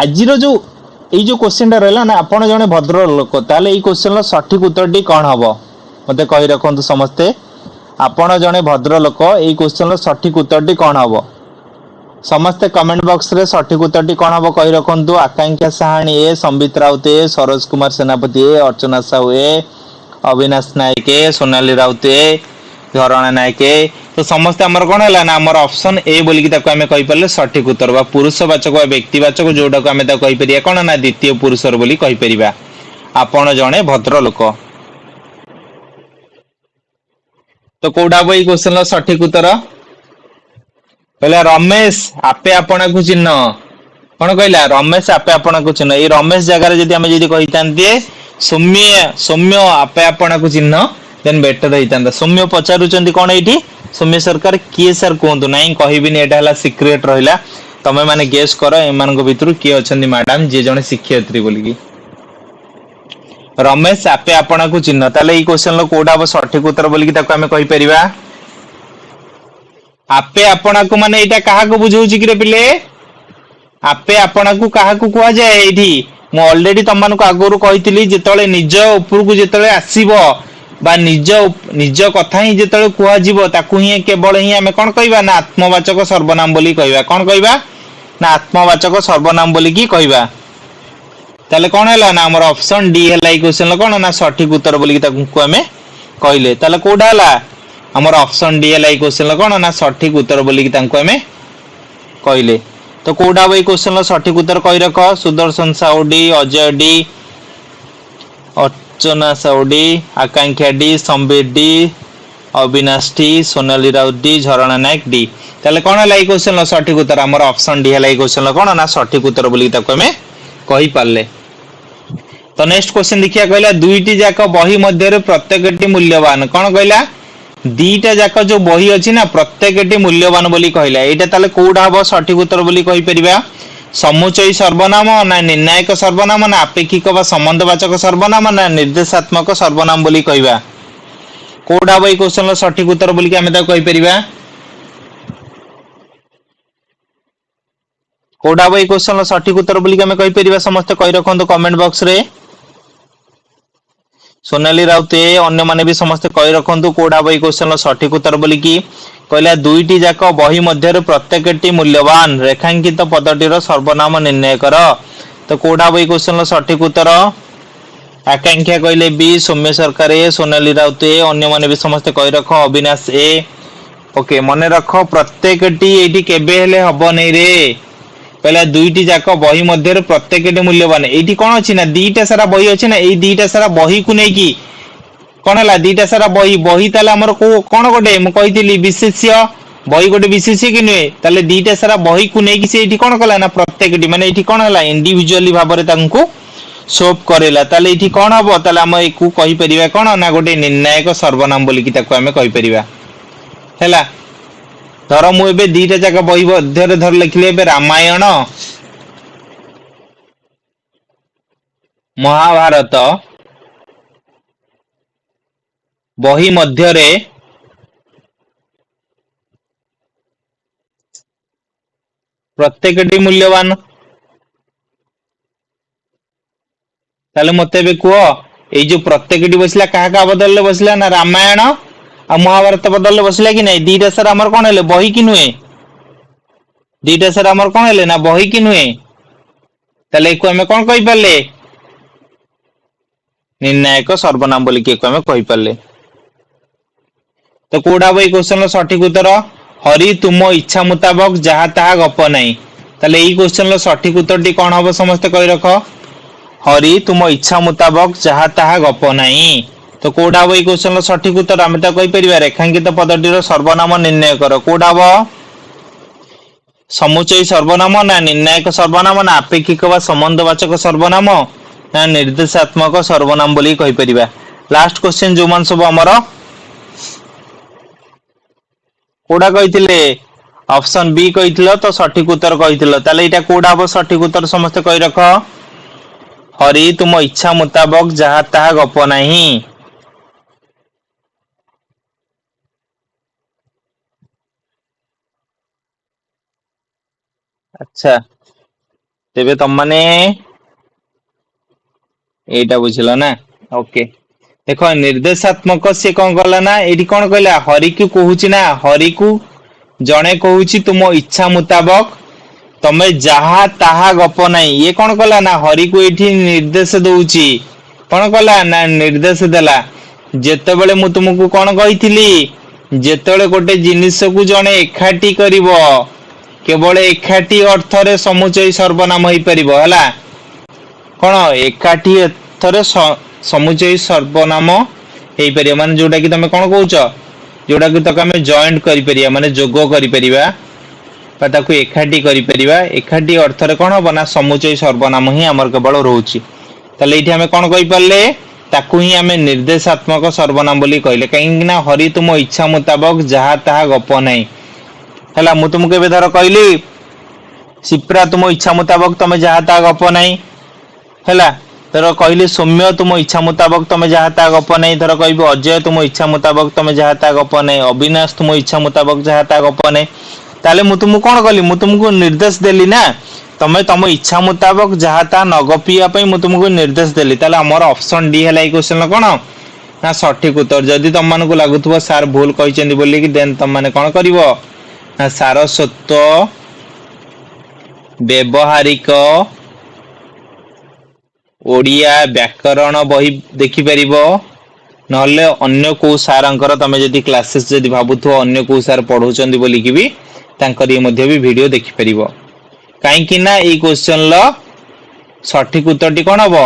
आजिरो जो এই जो क्वेश्चन रहला ना आपण जने भद्र लोक ताले এই क्वेश्चन रो सठिक उत्तरटी कोन हबो मते कहि रखंतु समस्ते आपण जने भद्र लोक এই क्वेश्चन रो सठिक उत्तरटी कोन हबो समस्ते कमेंट बॉक्स रे सठिक उत्तरटी कोन हबो कहि रखंतु आकांक्षा साहानी ए संबित राउत ए सरोज कुमार सेनापति ए अर्चना साहू ए अविनाश नायक सोनाली राउत झरणा नायक तो समस्त आमर कौन है ना आमर ऑप्शन ए बोलिकी ताको आमे कहि परले सठिक उत्तर बा पुरुषवाचक बा व्यक्तिवाचक जोडा को आमे ता कहि परिया कोन ना द्वितीय पुरुषर बोली कहि परिबा आपण जणे भद्र लोक तो कोडा बई क्वेश्चन सठिक उत्तर कहला रमेश आपे आपना को चिन्ह कौन कहला रमेश आपे आपना को चिन्ह ए रमेश जगह रे जदी आमे जदी कहितांते सौम्य सौम्य आपे आपना को चिन्ह देन बेटर होइतांदा सौम्य पचारुचंदी कोन एठी सौम्य सरकार किए सर कोंतु नाही कहिबिनी एटा हला सीक्रेट रहिला तमे माने गेस करो एमान को भितरु के अछंदी मैडम जे जने शिक्षयित्री बोलिकी रमेश आपे आपना को चिन्ह ताले ई क्वेश्चन लो कोडा अब सठिक उत्तर बोलिकी ताको हमें कहि परिबा आपे आपना को माने एटा काहा को बुझौची कि रे पिले आपे आपना को काहा को कुआ जाय एठी मु ऑलरेडी तमन को आगुरु कहितली जेतळे निज ऊपर को जेतळे आसीबो बा निज निज कथा ही जेतळे कुआ जीवो ताकू ही केवल ही हमें कोन कहबा ना आत्मवाचक सर्वनाम बोली कहबा कोन कहबा ना आत्मवाचक सर्वनाम बोली की कहबा ताले कोन हला ना हमर ऑप्शन डी हला ई क्वेश्चन कोन ना सठिक उत्तर बोली की ताकू हमें कहले ताले कोडा हला हमर ऑप्शन डी हला ई क्वेश्चन कोन ना सठिक उत्तर बोली की ताकू हमें कहले तो कोडा भाई क्वेश्चन सठिक उत्तर कहि रख Sudarshan Sahu D Ajay D Archana Sahu D Akanksha D Sambit D Avinash D Sonali Raut D Jharna Nayak D ताले कोन हला ई क्वेश्चन सठिक उत्तर हमर ऑप्शन डी हला ई क्वेश्चन कोन ना सठिक उत्तर बोली ताको हमें कहि पारले तो नेक्स्ट क्वेश्चन देखिया कहला दुईटी जाक बही मध्य रे प्रत्येकटी मूल्यवान कोन कहला दीटा जाक जो बही अच्छी ना प्रत्येकटी मूल्यवान बोली कहला एटा ताले कोडा हबो सठिक उत्तर बोली कहि परिबा समुचयी सर्वनाम ना निर्णायक सर्वनाम ना अपेक्षिक बा संबंधवाचक सर्वनाम ना निर्देशात्मक सर्वनाम बोली कहबा कोडा हबो ए क्वेश्चन लो सठिक उत्तर बोली कि हमें ता कहि परिबा कोडा हबो ए क्वेश्चन लो सठिक उत्तर बोली कि हमें कहि परिबा समस्त कहि रखंतो कमेंट बॉक्स रे सोनाली राउते अन्य माने भी समस्त कहि रखंतु कोडा बई क्वेश्चन सठिक उत्तर बोली कि कहला दुईटी जाक बही मध्य प्रत्येकटी मूल्यवान रेखांकित पदटीर सर्वनाम निर्णय कर तो कोडा बई क्वेश्चन सठिक उत्तर आकांक्षा कहले बी सौम्य सरकार ए सोनाली राउते अन्य माने भी समस्त कहि रख अविनाश ए ओके मने रख प्रत्येकटी एटी केबे हेले हबो नै रे पहला दुईटी जाक बही मध्य प्रत्येकटी मूल्यवान एटी कौन अच्छी ना दीटा सारा बही अच्छी ना ये दीटा सारा बही को नहीं की कौन है दीटा सारा बही बही ताले हमर को कौन गोटे मु कहितली विशेष्य बही गोटे विशेष्य कि नुए ताले दीटा सारा बही को नहीं की से एटी कौन कला ना प्रत्येकटी माने एटी कौन हला इंडिविजुअली भाबरे तांको सोप करेला ताले एटी कौन हबो ताले हम एकु कहि परिबा कौन ना गोटे निर्णायक सर्वनाम बोली कि ताको हमें कहि परिबा हैला धर मु एबे दीटा जाक बही मध्य धर लिखले एबे रामायण महाभारत बही मध्य रे प्रत्येकटी मूल्यवान ताले मते बे कुओ ए जो प्रत्येकटी बसला कहा का बदल ले बसला ना रामायण आ महाभारत बदल ले बसला कि नहीं दीटा सर हमर कोन हेले बही कि नुए दीटा सर हमर कोन हेले ना बही कि नुए ताले को हमें कोन कहि परले निर्णायक सर्वनाम बोली के हमें कहि परले तो कोडा बई क्वेश्चन सठिक उत्तर हरि तुम इच्छा मुताबक जहा ताहा गप नहीं ताले ई क्वेश्चन सठिक उत्तर टी कोन हबो समस्त कहि रख हरि तुम इच्छा मुताबक जहा ताहा गप नहीं तो कोडा बई क्वेश्चन सठिक उत्तर हमें ता कहि परिबा रेखांकित पदटीर सर्वनाम निर्णय कर कोडा बो समुचयी सर्वनाम ना निर्णायक सर्वनाम ना अपेक्षिक बा संबंधवाचक सर्वनाम ना निर्देशात्मक सर्वनाम बोली कहि परिबा लास्ट क्वेश्चन जो मान सब हमर कोडा कहिथिले ऑप्शन बी कहिथिलो तो सठिक उत्तर कहिथिलो ताले एटा कोडा हबो सठिक उत्तर समस्त कहि रख हरि तुम इच्छा मुताबक जहा ताहा गप नहीं अच्छा तेबे तुम माने एटा बुझिलो ना ओके देखो निर्देशात्मक से कौन कला ना एटी कौन कहला हरि को कहूची ना हरि को जणे कहूची तुम इच्छा मुताबक तमे जहा ताहा गप नहीं ये कौन कला ना हरि को एठी निर्देश दउची कौन कला ना निर्देश देला जेतेबेले मु तुमको कौन कहिथिली जेतेबेले गोटे जिनिस को जणे एकाठी करिवो केवल एकाठी अर्थ रे समुचयी सर्वनाम होई परिबो हला कौन एकाठी अर्थरे समुचयी सर्वनाम हेई परिया माने जोटा कि तमे कौन कहउछ जोटा कि तक हमें जॉइंट करि परिया माने जोगो करि परिबा बा ताकू एकाठी करि परिबा एकाठी अर्थ रे कोन हबो ना समुचयी सर्वनाम ही हमर केवल रहउची तले एठी हमें कोन कहि परले ताकू ही हमें निर्देशात्मक सर्वनाम बोली कहले काहे ना हरि तुम इच्छा मुताबक जहा ताहा गप नहीं हला मु तुमके बे धर कहली सिप्रा तुम इच्छा मुताबक तमे जहा ताहा गप नहीं हला धर कहली सौम्य तुम इच्छा मुताबक तमे जहा ताहा गप नहीं धर कहबो अजय तुम इच्छा मुताबक तमे जहा ताहा गप नहीं अविनाश तुम इच्छा मुताबक जहा ताहा गप नहीं ताले मु तुमको कोन कहली मु तुमको निर्देश देली ना तमे तम इच्छा मुताबक जहा ता न गपिया पई मु तुमको निर्देश देली ताले हमर ऑप्शन डी हला ई क्वेश्चन कोन ना सठिक उत्तर जदि तम मानको लागुथबो सर भूल कहिसेंदी बोली कि देन तम माने कोन करिवो ना सारस्वत व्यवहारिक ओडिया व्याकरण बही देखि परिबो नहले अन्य को सारंकर तमे जदि क्लासेस जदि भाबुथो अन्य को सार पढौचंदी बोली कि भी तांकर ये मध्ये भी वीडियो देखि परिबो काहे कि ना ई क्वेश्चन ल सठिक उत्तर टी कोन हबो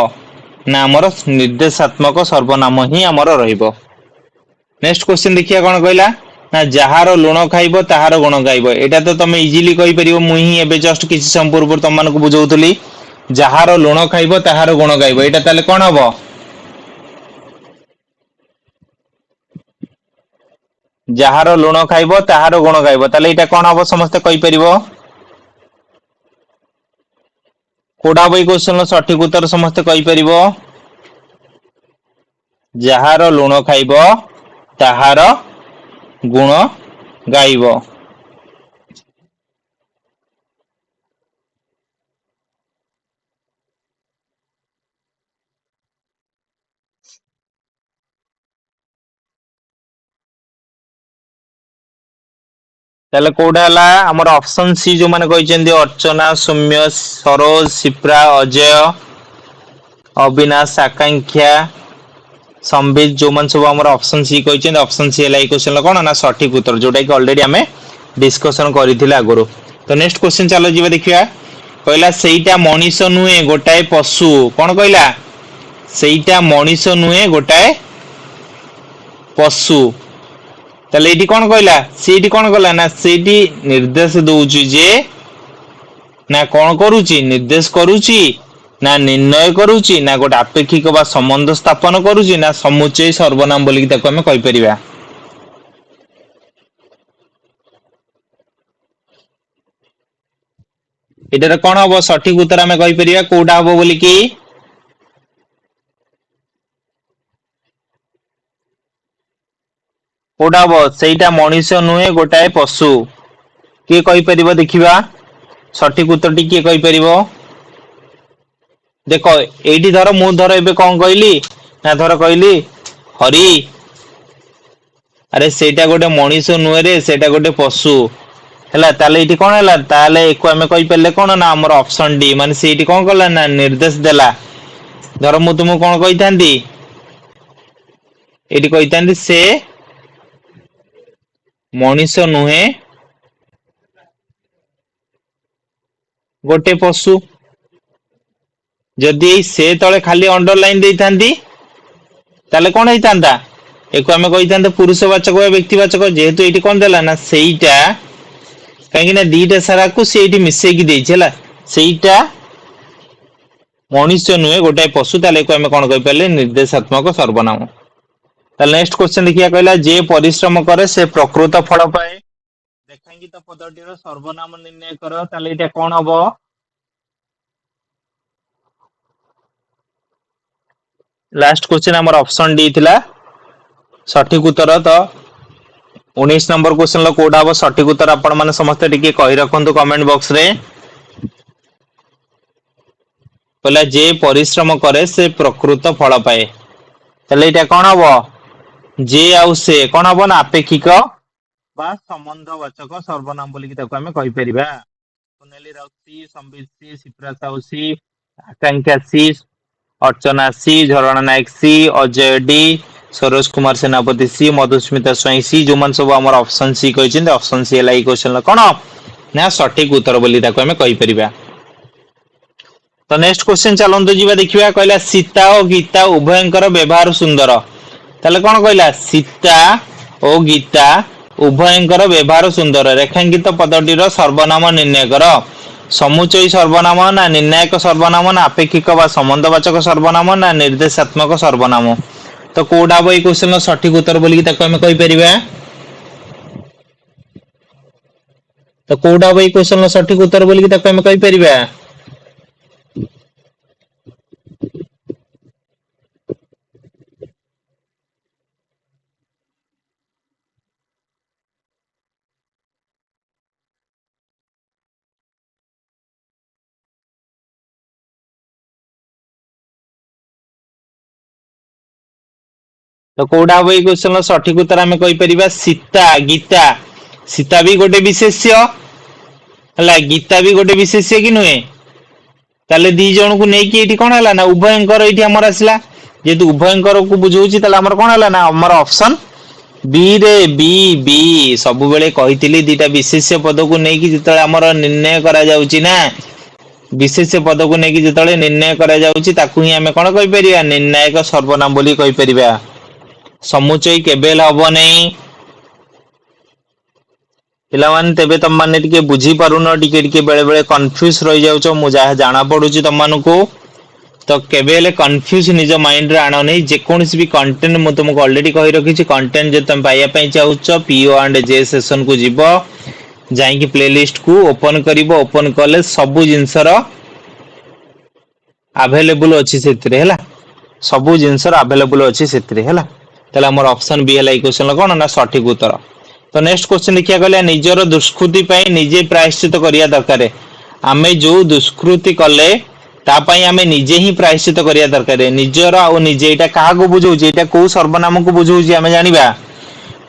ना हमर निर्देशात्मक सर्वनाम ही हमर रहइबो नेक्स्ट क्वेश्चन देखिया कोन कहला ना जहार लुण खाइबो ताहार गुण गाइबो एटा तो तमे इजीली कहि परिबो मु ही एबे जस्ट किछि सम पूर्व तम मानको बुझौतली जहार लुण खाइबो ताहार गुण गाइबो एटा ताले कोन हबो ଯାହାର ଲୁଣ ଖାଇବ ତାହାର ଗୁଣ ଗାଇବ, ତାହେଲେ ଏଇଟା କଣ ହବ ସମସ୍ତେ କହିପାରିବ? କୋଉଟା ହବ ଏଇ କ୍ୱେଶ୍ଚନର ସଠିକ ଉତ୍ତର ସମସ୍ତେ କହିପାରିବ? ଯାହାର ଲୁଣ ଖାଇବ ତାହାର ଗୁଣ ଗାଇବ। ତାହେଲେ କୋଉଟା ହେଲା ଆମର ଅପସନ ସି, ଯୋଉମାନେ କହିଛନ୍ତି ଅର୍ଚ୍ଚନା, ସୌମ୍ୟ, ସରୋଜ, ଶିପ୍ରା, ଅଜୟ, ଅବିନାଶ, ଆକାଂକ୍ଷା, ସମ୍ବିତ, ଯୋଉମାନେ ସବୁ ଆମର ଅପସନ ସି କହିଛନ୍ତି, ଅପସନ ସି ହେଲା ଏଇ କ୍ୱେଶ୍ଚନର କଣ ନା ସଠିକ ଉତ୍ତର, ଯୋଉଟା କି ଅଲରେଡି ଆମେ ଡିସ୍କସନ କରିଥିଲେ ଆଗରୁ। ତ ନେକ୍ସଟ କ୍ୱେଶ୍ଚନ ଚାଲ ଯିବା ଦେଖିବା। କହିଲା ସେଇଟା ମଣିଷ ନୁହେଁ ଗୋଟାଏ ପଶୁ। କଣ କହିଲା? ସେଇଟା ମଣିଷ ନୁହେଁ ଗୋଟାଏ ପଶୁ। ତାହେଲେ ଏଇଠି କଣ କହିଲା? ସେଇଠି କଣ କଲା ନା ସେଇଠି ନିର୍ଦ୍ଦେଶ ଦଉଛି ଯେ, ନା କଣ କରୁଛି? ନିର୍ଦ୍ଦେଶ କରୁଛି, ନା ନିର୍ଣ୍ଣୟ କରୁଛି, ନା ଗୋଟେ ଆପେକ୍ଷିକ ବା ସମ୍ବନ୍ଧ ସ୍ଥାପନ କରୁଛି, ନା ସମୁଚୟ ସର୍ବନାମ ବୋଲିକି ତାକୁ ଆମେ କହିପାରିବା। ଏଟାରେ କଣ ହବ ସଠିକ ଉତ୍ତର ଆମେ କହିପାରିବା କୋଉଟା ହବ ବୋଲିକି? କୋଉଟା ହବ? ସେଇଟା ମଣିଷ ନୁହେଁ ଗୋଟାଏ ପଶୁ। କିଏ କହିପାରିବ ଦେଖିବା? ସଠିକ ଉତ୍ତରଟି କିଏ କହିପାରିବ? ଦେଖ ଏଇଠି ଧର ମୁଁ ଧର ଏବେ କଣ କହିଲି ନା ଧର କହିଲି ହରି, ଆରେ ସେଇଟା ଗୋଟେ ମଣିଷ ନୁହେଁରେ, ସେଇଟା ଗୋଟେ ପଶୁ ହେଲା। ତାହେଲେ ଏଇଠି କଣ ହେଲା? ତାହେଲେ ଏକୁ ଆମେ କହିପାରିଲେ କଣ ନା ଆମର ଅପସନ ଡି, ମାନେ ସେଇଠି କଣ କଲା ନା ନିର୍ଦ୍ଦେଶ ଦେଲା। ଧର ମୁଁ ତୁମକୁ କଣ କହିଥାନ୍ତି, ଏଇଠି କହିଥାନ୍ତି ସେ ମଣିଷ ନୁହେଁ ଗୋଟେ ପଶୁ। ଯଦି ଏଇ ସେ ତଳେ ଖାଲି ଅଣ୍ଡରଲାଇନ ଦେଇଥାନ୍ତି ତାହେଲେ କଣ ହେଇଥାନ୍ତା? ଏକୁ ଆମେ କହିଥାନ୍ତେ ପୁରୁଷ ବାଚକ ବା ବ୍ୟକ୍ତି ବାଚକ। ଯେହେତୁ ଏଇଠି କଣ ଦେଲା ନା ସେଇଟା, କାହିଁକି ନା ଦିଟା ସାରାକୁ ସେ ଏଇଠି ମିଶେଇକି ଦେଇଛି ହେଲା। ସେଇଟା ମଣିଷ ନୁହେଁ ଗୋଟାଏ ପଶୁ, ତାହେଲେ ଏକୁ ଆମେ କଣ କହିପାରିଲେ? ନିର୍ଦ୍ଦେଶାତ୍ମକ ସର୍ବନାମ। ତାହେଲେ ନେକ୍ସଟ କ୍ୱେଶ୍ଚନ ଦେଖିବା। କହିଲା ଯେ ପରିଶ୍ରମ କରେ ସେ ପ୍ରକୃତ ଫଳ ପାଏ। ରେଖାଙ୍କିତ ପଦଟିର ସର୍ବନାମ ନିର୍ଣ୍ଣୟ କର। ତାହେଲେ ଏଇଟା କଣ ହବ? ଲାଷ୍ଟ କ୍ୱେଶ୍ଚନ ଆମର ଅପସନ ଡି ଥିଲା ସଠିକ ଉତ୍ତର। ତ 19 ନମ୍ବର କ୍ୱେଶ୍ଚନର କୋଉଟା ହବ ସଠିକ ଉତ୍ତର ଆପଣ ମାନେ ସମସ୍ତେ ଟିକେ କହି ରଖନ୍ତୁ କମେଣ୍ଟ ବକ୍ସରେ। କହିଲା ଯେ ପରିଶ୍ରମ କରେ ସେ ପ୍ରକୃତ ଫଳ ପାଏ। ତାହେଲେ ଏଇଟା କଣ ହବ? ଯେ ଆଉ ସେ କଣ ହବ ନା ଆପେକ୍ଷିକ ବା ସମ୍ବନ୍ଧ ବାଚକ ସର୍ବନାମ ବୋଲିକି ତାକୁ ଆମେ କହିପାରିବା। ସୁନେଲି ରାଉତ, ସମ୍ବିତ ସି, ଶିପ୍ରା ସାହୁ ସି, ଆକାଂକ୍ଷା ସି, ଅର୍ଚ୍ଚନା ସି, ଝରଣା Nayak C, Ajay D, Saroj Kumar Senapati C, Madhusmita Swain C, ଯୋଉମାନେ ସବୁ ଆମର ଅପସନ ସି କହିଛନ୍ତି, ଅପସନ ସି ହେଲା ଏଇ କ୍ୱେଶ୍ଚନର କଣ ନା ସଠିକ ଉତ୍ତର ବୋଲି ତାକୁ ଆମେ କହିପାରିବା। ତ ନେକ୍ସଟ କ୍ୱେଶ୍ଚନ ଚାଲନ୍ତୁ ଯିବା ଦେଖିବା। କହିଲା ସୀତା ଓ ଗୀତା ଉଭୟଙ୍କର ବ୍ୟବହାର ସୁନ୍ଦର। ତାହେଲେ କଣ କହିଲା? ସୀତା ଓ ଗୀତା ଉଭୟଙ୍କର ବ୍ୟବହାର ସୁନ୍ଦର। ରେଖାଙ୍କିତ ପଦଟିର ସର୍ବନାମ ନିର୍ଣ୍ଣୟ କର। ସମୁଚୟୀ ସର୍ବନାମ, ନା ନିର୍ଣ୍ଣାୟକ ସର୍ବନାମ, ନା ଆପେକ୍ଷିକ ବା ସମ୍ବନ୍ଧବାଚକ ସର୍ବନାମ, ନା ନିର୍ଦ୍ଦେଶାତ୍ମକ ସର୍ବନାମ। ତ କୋଉଟା ହବ ଏଇ କ୍ୱେଶ୍ଚନର ସଠିକ ଉତ୍ତର ବୋଲିକି ତାକୁ ଆମେ କହିପାରିବା? ତ କୋଉଟା ହବ ଏଇ କ୍ୱେଶ୍ଚନର ସଠିକ ଉତ୍ତର ବୋଲିକି ତାକୁ ଆମେ କହିପାରିବା? ତ କୋଉଟା ହବ ଏଇ କ୍ୱେଶ୍ଚନର ସଠିକ ଉତ୍ତର ଆମେ କହିପାରିବା ସୀତା ଗୀତା। ସୀତା ବି ଗୋଟେ ବିଶେଷ୍ୟ ହେଲା, ଗୀତା ବି ଗୋଟେ ବିଶେଷ୍ୟ କି ନୁହେଁ? ତାହେଲେ ଦି ଜଣଙ୍କୁ ନେଇକି ଏଇଠି କଣ ହେଲା ନା ଉଭୟଙ୍କର ଏଇଠି ଆମର ଆସିଲା। ଯେହେତୁ ଉଭୟଙ୍କରକୁ ବୁଝଉଛି ତାହେଲେ ଆମର କଣ ହେଲା ନା ଆମର ଅପସନ ବି ରେ ବି ବି ସବୁବେଳେ କହିଥିଲି ଦିଟା ବିଶେଷ୍ୟ ପଦକୁ ନେଇକି ଯେତେବେଳେ ଆମର ନିର୍ଣ୍ଣୟ କରାଯାଉଛି ନା, ବିଶେଷ୍ୟ ପଦକୁ ନେଇକି ଯେତେବେଳେ ନିର୍ଣ୍ଣୟ କରାଯାଉଛି ତାକୁ ହିଁ ଆମେ କଣ କହିପାରିବା? ନିର୍ଣ୍ଣାୟକ ସର୍ବନାମ ବୋଲି କହିପାରିବା। ସମୁଚୟ କେବେ ହେଲେ ହବ ନାହିଁ। ପିଲାମାନେ ତେବେ ତମମାନେ ଟିକେ ବୁଝି ପାରୁନ, ଟିକେ ଟିକେ ବେଳେ ବେଳେ କନଫ୍ୟୁଜ ରହିଯାଉଛ, ମୁଁ ଯାହା ଜଣା ପଡୁଛି ତମମାନଙ୍କୁ। तो केबे हेले कंफ्यूज निज माइंड रे आनो नहीं जेकोसी भी कंटेंट मु तुमको ऑलरेडी कहि रखी छी कंटेंट जे तुम पाइया पई चाहूछ पीओ एंड जे सेशन को जीवो जाई कि प्लेलिस्ट को ओपन करिवो ओपन कले सब जिंसर अवेलेबल अछि सेतरे हैला सब जिंसर अवेलेबल अछि सेतरे हैला तले हमर ऑप्शन बी हैला ई क्वेश्चन कोन ना सठिक उत्तर। तो नेक्स्ट क्वेश्चन देखिया गले निजर दुष्कृति पई निजे प्रायश्चित करिया दरकार आमे जो दुष्कृति कले ता पई आमे निजे ही प्रायश्चित करिया दरकार निजर आ निजे एटा काहा को बुझौची एटा को सर्वनाम को बुझौची आमे जानिबा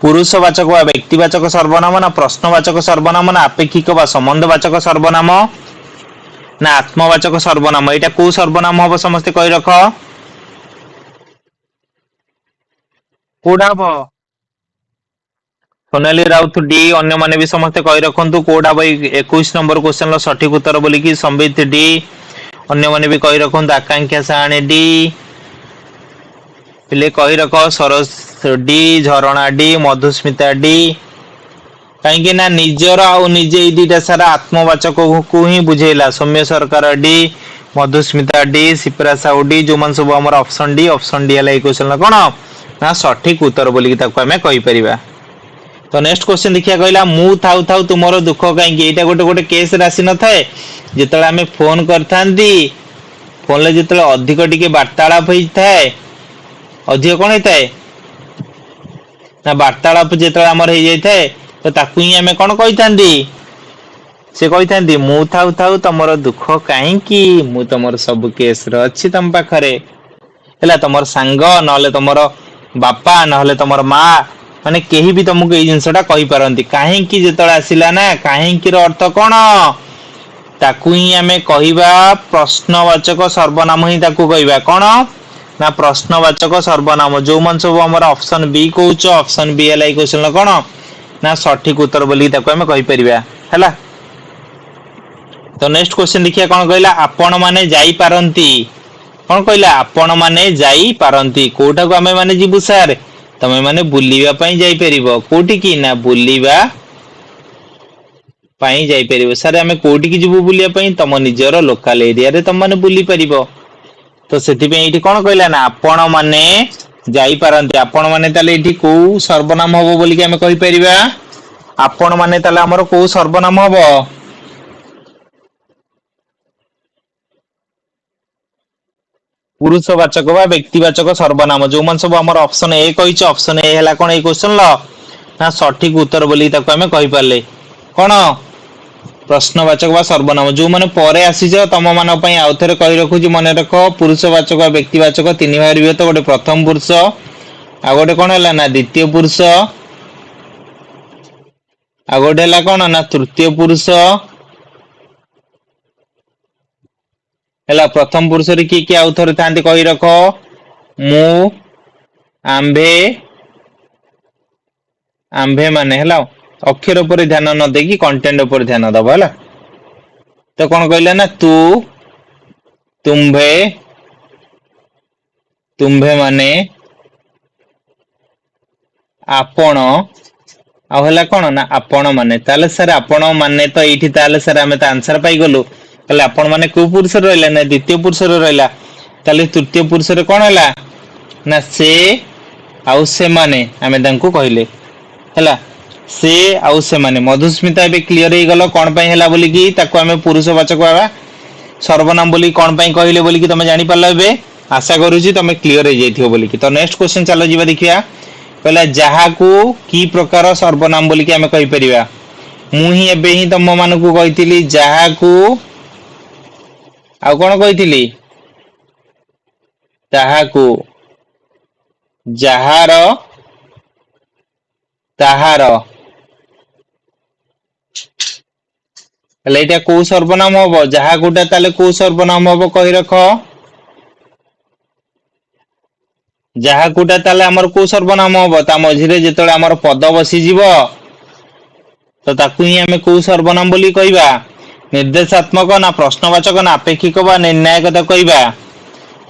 पुरुषवाचक वा व्यक्तिवाचक सर्वनाम ना प्रश्नवाचक सर्वनाम ना अपेक्षिक वा संबंधवाचक सर्वनाम ना आत्मवाचक सर्वनाम एटा को सर्वनाम हबो समस्त कहि रख कोडा हबो सोनाली राउत डी अन्य माने भी समस्त कहि रखंतु कोडा भाई 21 नंबर क्वेश्चन लो सठिक उत्तर बोली कि संबित डी अन्य माने भी कहि रखंतु आकांक्षा साणे डी पिले कहि रख सरस डी झरणा डी मधुस्मिता डी कहीं ना निजर आ निजे दीटा सारा आत्मवाचक को ही बुझेला सौम्य सरकार D Madhusmita D Shipra Sahu D जो मन सब हमर ऑप्शन डी हला क्वेश्चन कोन ना सठिक उत्तर बोली ताको हमें कहि परिबा। तो नेक्स्ट क्वेश्चन देखिया कहला मु थाउ थाउ तुमरो दुख काई कि एटा गोटे गोटे केस राशि न थाए जेतला हमें फोन करथांती फोन ले जेतला अधिक टिके वार्तालाप होई थाए अधिक कोन होई थाए ना वार्तालाप जेतला हमर होई जाय थाए तो ताकू ही हमें कोन कहिथांती से कहिथांती मु थाउ थाउ तुमरो दुख काई कि मु तुमरो सब केस र अछि तम पाखरे हैला तुमर संग नहले तुमरो बापा नहले तुमर मां माने केही भी तुमको ए जिंसटा कहि पारंती काहे कि जेतला आसिला ना काहे कि रो अर्थ कोन ताकू ही हमें कहिबा प्रश्नवाचक सर्वनाम ही ताकू कहिबा कोन ना प्रश्नवाचक सर्वनाम जो मन सब हमर ऑप्शन बी कहउछ ऑप्शन बी एला क्वेश्चन कोन ना सठिक उत्तर बोली ताकू हमें कहि परिबा हैला। तो नेक्स्ट क्वेश्चन देखिया कोन कहला आपण माने जाई पारंती कोन कहला आपण माने जाई पारंती कोठा को हमें माने जीबु सर तमे माने बुलिबा पई जाई परिबो कोठी की ना बुलिबा पई जाई परिबो सर हमें कोठी की जीबु बुलिया पई तम निजर लोकल एरिया रे तम माने बुली परिबो तो सेति पे एठी कोन कहला ना आपण माने जाई पारंती आपण माने ताले एठी को सर्वनाम हबो बोली कि हमें कहि परिबा आपण माने ताले हमर को सर्वनाम हबो पुरुषवाचक वा व्यक्तिवाचक सर्वनाम जो मन सब हमर ऑप्शन ए कहिछ ऑप्शन ए हला कोन ए क्वेश्चन ल ना सठिक उत्तर बोली ताको हमें कहि पाले कोन प्रश्नवाचक वा सर्वनाम जो माने परे आसी छ तम मान पई आउथरे कहि रखु जी मने रखो पुरुषवाचक वा व्यक्तिवाचक तीन भाग विभक्त गोटे प्रथम पुरुष आ गोटे कोन हला ना द्वितीय पुरुष आ गोटे हला कोन ना तृतीय पुरुष हला प्रथम पुरुष रे की आउथरे थांती कहि रखो मु आंबे आंबे माने हला अक्षर ऊपर ध्यान न देकी कंटेंट ऊपर ध्यान दबो हला। तो कोन कहले ना तू तुम्भे तुम्भे माने आपण आ हला कोन ना आपण माने ताले सर आपण माने तो एठी ताले सर हमें त आंसर पाई गलु ताले आपण माने को पुरुष रहला ना द्वितीय पुरुष रहला ताले तृतीय पुरुष रे कोन हला ना से आउ से माने हमें दंकु कहले हला से आउ से माने मधुस्मिता बे क्लियर हे गलो कोन पई हला बोली कि ताको हमें पुरुषवाचक बाबा सर्वनाम बोली कोन पई कहले बोली कि तमे जानि पारलो बे आशा करू छी तमे क्लियर हे जैथियो बोली कि। तो नेक्स्ट क्वेश्चन चलो जीवा देखिया कहला जहा को की प्रकार सर्वनाम बोली कि हमें कहि परिबा मु ही एबे ही तम मान को कहितली जहा को आ कोन कहितली ताहा को जहार ताहार एटा को सर्वनाम हबो जहा गुटा ताले को सर्वनाम हबो कहि रखो जहा गुटा ताले हमर को सर्वनाम हबो ता मझिरे जेतले हमर पद बसी जीवो तो ताकू ही हमें को सर्वनाम बोली कहिबा निर्देशात्मक ना प्रश्नवाचक ना अपेक्षिक बा निर्णायक त कहिबा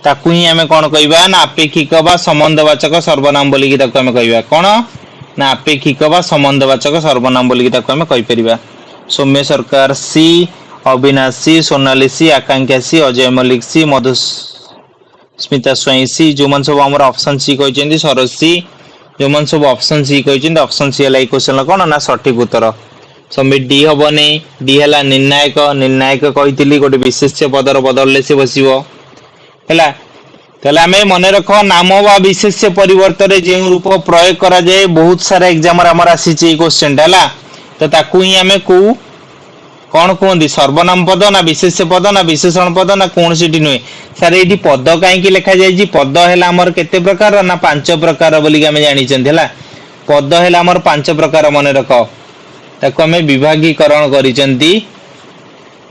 ताकू ही हमें कोन कहिबा ना अपेक्षिक बा संबंधवाचक सर्वनाम बोली कि ताकू हमें कहिबा कोन ना अपेक्षिक बा संबंधवाचक सर्वनाम बोली कि ताकू हमें कहि परिबा सौम्य सरकार सी अविनाश सी सोनाली सी आकांक्षा सी अजय मलिक सी स्मिता स्वाई सी जो मन सब हमर ऑप्शन सी कहचेंदी सरोज सी जो मन सब ऑप्शन सी कहचेंदी ऑप्शन सी हला क्वेश्चन कोन ना सठिक उत्तर सबमिट डी हबनी डी हला निर्णायक निर्णायक कहितली गोटे विशेष्य पदर बदलले से बसिबो हला ताले आमे मने रखो नाम वा विशेष्य परिवर्तन रे जे रूप प्रयोग करा जाय बहुत सारा एग्जाम रे हमर आसी ची क्वेश्चन हला तो ताकू ही आमे को कौन कहते सर्वनाम पद ना विशेष्य पद ना विशेषण पद ना कौन सी नुहे सर ये पद कहीं लिखा जाए पद है आमर केते प्रकार ना 5 प्रकार बोलिक आम जानी पद है आमर 5 प्रकार मन रख ताको आम विभागीकरण करिसेंती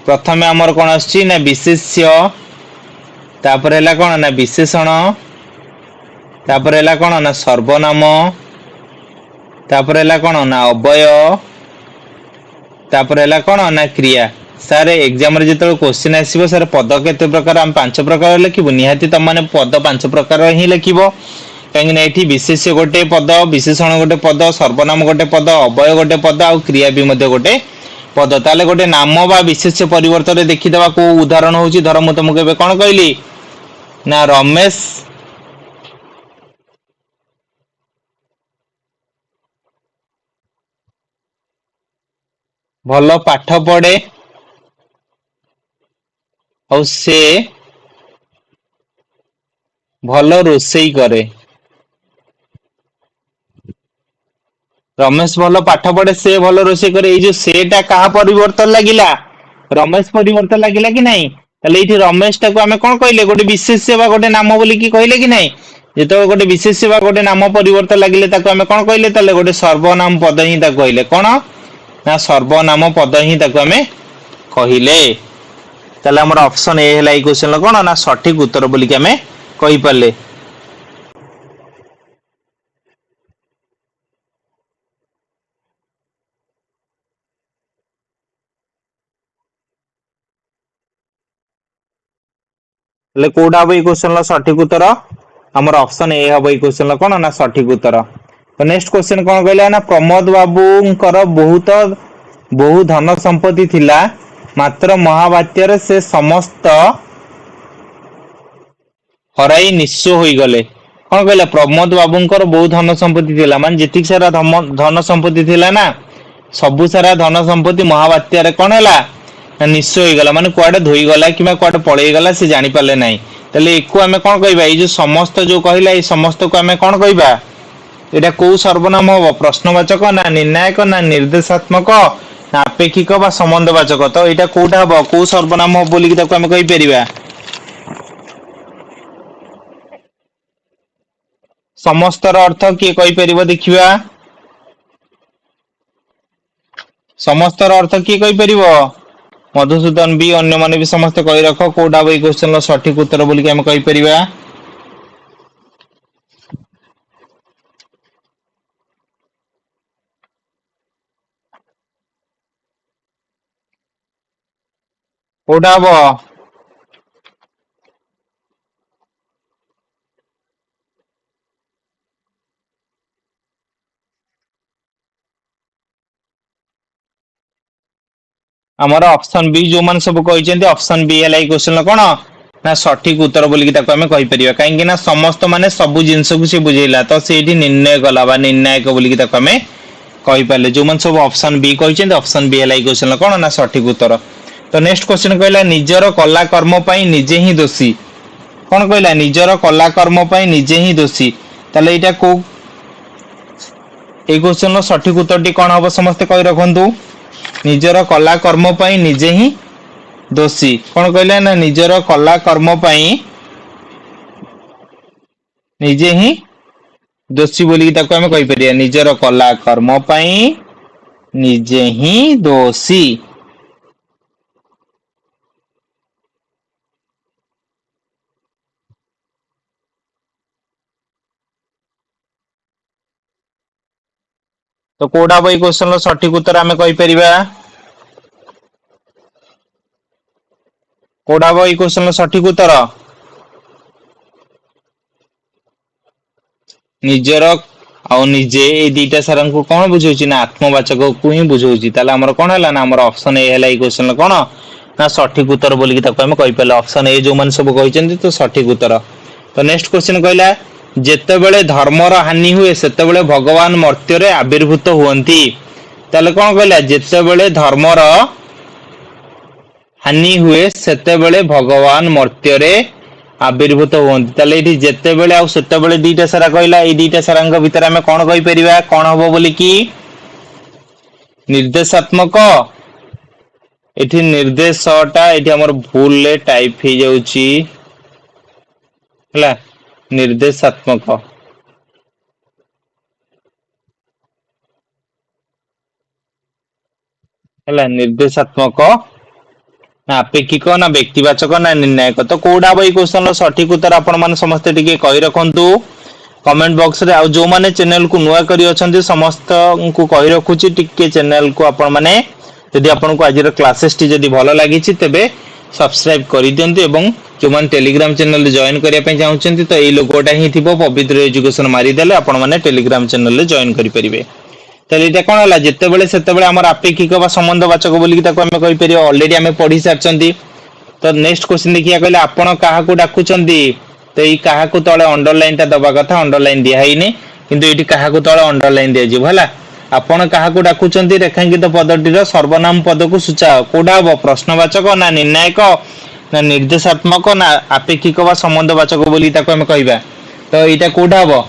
प्रथमे आमर कौन आछि ना विशेष्य तापर है कौन ना विशेषण तापर है कौन ना सर्वनाम तापर है कौन ना अव्यय तापर है कौन ना क्रिया सर एग्जाम रे जेतल क्वेश्चन आसीबो सर पद केते प्रकार हम 5 प्रकार लिखिबो निहाती त माने पद 5 प्रकार ही लिखिबो काहे नै एठी विशेष्य गोटे पद विशेषण गोटे पद सर्वनाम गोटे पद अव्यय गोटे पद आ क्रिया भी मध्ये गोटे पद ताले गोटे नाम बा विशेष्य परिवर्तन रे देखि देबा को उदाहरण होची धर म तुमको एबे कोन कहली ना रमेश भलो पाठ पढ़े और से भलो रोसई करे रमेश भलो पाठ पढ़े से भलो रोसई करे ये जो सेटा कहा परिवर्तन लागिला रमेश परिवर्तन लागिला कि नहीं ताले इठी रमेश टाको आमे कोन कहले गोटे विशेष सेवा गोटे नाम बोली कि कहले कि नहीं जेतो गोटे विशेष सेवा गोटे नाम परिवर्तन लागिले ताको आमे कोन कहले ताले गोटे सर्वनाम पद ही ताको कहले कोन ना सर्वनाम पद ही ताको आमे कहिले ताले हमर ऑप्शन ए हला ई क्वेश्चन कोन ना सठिक उत्तर बोली कि आमे कहि परले ले कोडा हबो ई क्वेश्चन ला सठिक उत्तर हमर ऑप्शन ए हबो ई क्वेश्चन ला कोन ना सठिक उत्तर तो नेक्स्ट क्वेश्चन कोन कहला ना प्रमोद बाबूंकर बहुत बहु धन संपत्ति थिला मात्र महावात्य रे से समस्त हराई निस्स होई गले कोन कहला प्रमोद बाबूंकर बहुत धन संपत्ति थिला मान जेतिक सारा धन संपत्ति थिला ना सबु सारा धन संपत्ति महावात्य रे कोन हला निश्चय होई गला माने कुआडे धोई गला किमा कुआडे पळेई गला से जानि पाले नाही तले एको हमें कोन कहबा ए जो समस्त जो कहला ए समस्त को हमें कोन कहबा एटा को सर्वनाम हो प्रश्नवाचक ना निर्णायक ना निर्देशात्मक ना अपेक्षिक बा संबंधवाचक तो एटा कोटा हो को सर्वनाम हो बोली कि ताको हमें कहि परिबा समस्तर अर्थ के कहि परिबो देखिबा समस्तर अर्थ के कहि परिबो मधुसूदन भी अन्य माने भी समस्त कहि रखो कोडा बई क्वेश्चन ला सठिक उत्तर बोली कि हम कहि परिबा कोडा बो हमर ऑप्शन बी जो मन सब कहि चंती ऑप्शन बी एला ई क्वेश्चन ला कोन ना सठिक उत्तर बोली कि ताको हमें कहि परिबा काहे कि ना समस्त माने सब जिंस को से बुझेला तो सेठी निर्णय कला बा निर्णायक बोली कि ताको हमें कहि पाले जो मन सब ऑप्शन बी कहि चंती ऑप्शन बी एला ई क्वेश्चन ला कोन ना सठिक उत्तर तो नेक्स्ट क्वेश्चन कहला निजर कला कर्म पई निजे ही दोषी कोन कहला निजर कला कर्म पई निजे ही दोषी ताले एटा को ए क्वेश्चन ला सठिक उत्तर टी कोन हबो समस्त कहि रखंतु निजर कला कर्म पई निजे ही दोषी कोन कहले ना निजर कला कर्म पई निजे ही दोषी बोली ताको हम कहि परिया निजर कला कर्म पई निजे ही दोषी तो कोडा बई क्वेश्चन लो सठिक उत्तर हमें कहि परिबा कोडा बई क्वेश्चन लो सठिक उत्तर निजर आ निजे ए दीटा सारन को कोन बुझौची ना आत्मवाचक को ही बुझौची ताले हमर कोन हला ना हमर ऑप्शन ए हला ई क्वेश्चन लो कोन ना सठिक उत्तर बोली कि ताको हम कहि पले ऑप्शन ए जो मन सब कहि चंदी तो सठिक उत्तर तो नेक्स्ट क्वेश्चन कहला जेतेबेले धर्मर हानि हुए सेतेबेले भगवान मर्त्य रे आविर्भूत हुअंती ताले कोन कहला जेतेबेले धर्मर हानि हुए सेतेबेले भगवान मर्त्य रे आविर्भूत हुअंती ताले एठी जेतेबेले आ सेतेबेले दीटा सारा कहला ए दीटा सारांग भीतर हमें कोन कहि परिबा कोन हबो बोली कि निर्देशात्मक एठी निर्देशटा एठी हमर भूल ले टाइप हे जाउची हला निर्देशात्मक हला निर्देशात्मक ना अपेक्षिक ना व्यक्तिवाचक ना निर्णायक तो कोडा भाई क्वेश्चन रो सठिक उत्तर आपण माने समस्त टिके कहि रखंतु कमेंट बॉक्स रे आ जो माने चैनल को नुवा करी अछंती समस्त को कहि रखुची टिके चैनल को आपण माने यदि आपण को आज रो क्लासेस टी यदि भलो लागि छि तबे सब्सक्राइब करि दियंतु एवं जो मान टेलीग्राम चैनल रे जॉइन करिया पे चाहउछंती तो ए लोगोटा ही थिबो पवित्र एजुकेशन मारी देले आपण माने टेलीग्राम चैनल रे जॉइन करि परिबे ताले एटा कोन हला जेतेबेले सेतेबेले हमर अपेक्षिक बा संबंधवाचक बोली कि ताको हमें कहि परियो ऑलरेडी हमें पढी सारचंती तो नेक्स्ट क्वेश्चन देखिया कहले आपण काहा को डाकुचंती तो ई काहा को तळे अंडरलाइन ता दबा कथा अंडरलाइन दिया हैनी किंतु एटी काहा को तळे अंडरलाइन दिया जिवो हला आपण काहा को डाकुचंती रेखांकित पदटीर सर्वनाम पद को सूचाओ कोडा हो प्रश्नवाचक ना निर्णायक ना निर्देशात्मक ना अपेक्षिक बा संबंधवाचक बोली ताको हमें कहिबा तो एटा कोडा हो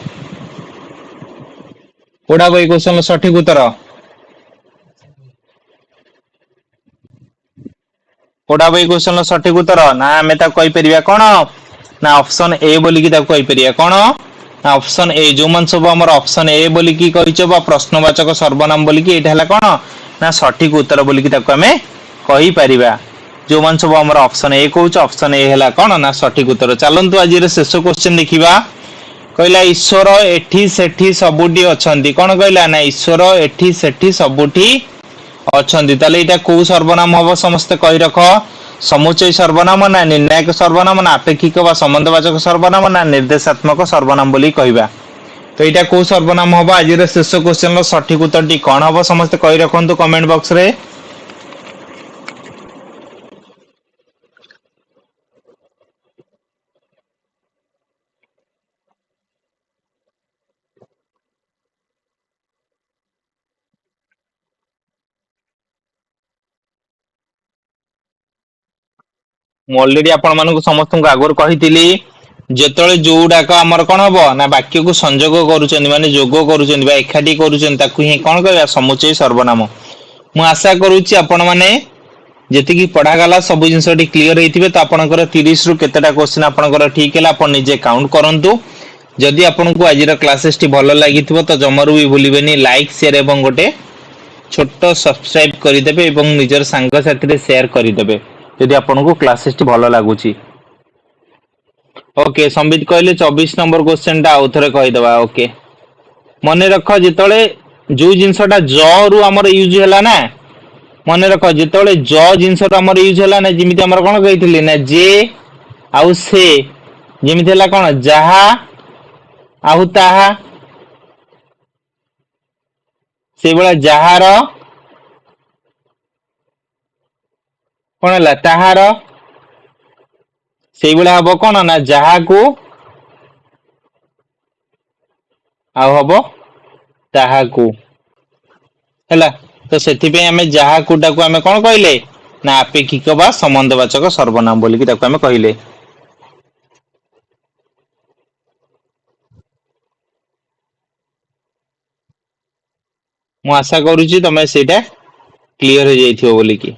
कोडा भाई क्वेश्चन सठिक उत्तर कोडा भाई क्वेश्चन सठिक उत्तर ना हमें ता कहि परिबा कोन ना ऑप्शन ए बोली कि ता कहि परिबा कोन ना ऑप्शन ए जो मन सब हमर ऑप्शन ए बोली कि कहिचो बा प्रश्नवाचक सर्वनाम बोली कि एटा हला कोन ना सठिक उत्तर बोली कि ताको हमें कहि परिबा जो मन सब हमर ऑप्शन ए कहउछ ऑप्शन ए हला कोन ना सठिक उत्तर चलंतु आज रे शेष क्वेश्चन देखिबा कहला ईश्वर एठी सेठी सबुठी अछंती कोन कहला ना ईश्वर एठी सेठी सबुठी अछंती ताले एटा को सर्वनाम हबो समस्त कहि रखो समुच्चय सर्वनाम ना निर्णायक सर्वनाम ना अपेक्षिक बा संबंधवाचक सर्वनाम ना निर्देशात्मक सर्वनाम बोली कहिबा तो एटा को सर्वनाम हबो आज रे शेष क्वेश्चन रो सठिक उत्तर टी कोन हबो समस्त कहि रखंतु कमेंट बॉक्स रे मु ऑलरेडी आपण मानक समस्त को आगुर कहितिली जेतळे जोडाक हमर कोन हबो ना वाक्य को संयोग करूचंदी माने जोग करूचंदी बा एखाटी करूचंदी ताकू ही कोन कहबा समुच्चय सर्वनाम मु आशा करूची आपण माने जेति की पढा गला सब जिंसटी क्लियर हेतिबे तो आपनकर 30 रु केतेटा क्वेश्चन आपनकर ठीक हैला आपण निजे काउंट करंतु जदि आपन को आज रा क्लासेस टी भलो लागिथिबो तो जमरु भी भूलिबेनी लाइक शेयर एवं गोटे छोट सब्सक्राइब करि देबे एवं निजर संग साथी रे शेयर करि देबे यदि आपन को क्लासेस टी भलो लागुची ओके संबित कहले 24 नंबर क्वेश्चन टा आउथरे कहि दबा ओके मने रखो जेतळे जो जिंसटा ज रु हमर यूज हैला ना मने रखो जेतळे ज जिंसटा हमर यूज हैला ना जिमिति हमर कोन कहिथिले ना जे आउ से जिमिति हैला कोन जहा आउ ताहा से बळा जहार कोन हैला ताहार से बळा हबो कोन ना जहा को आउ हबो ताहा को हैला तो सेति पे हमें जहा कोटा को हमें कोन कहले ना अपेक्षिक बा संबंधवाचक सर्वनाम बोली कि ताको हमें कहले मु आशा करूची तमे सेटा क्लियर हो जाइथियो बोली कि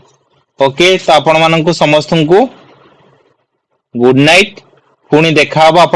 ओके तो आपण मानन को समस्त को गुड नाइट पुणी देखा हबो।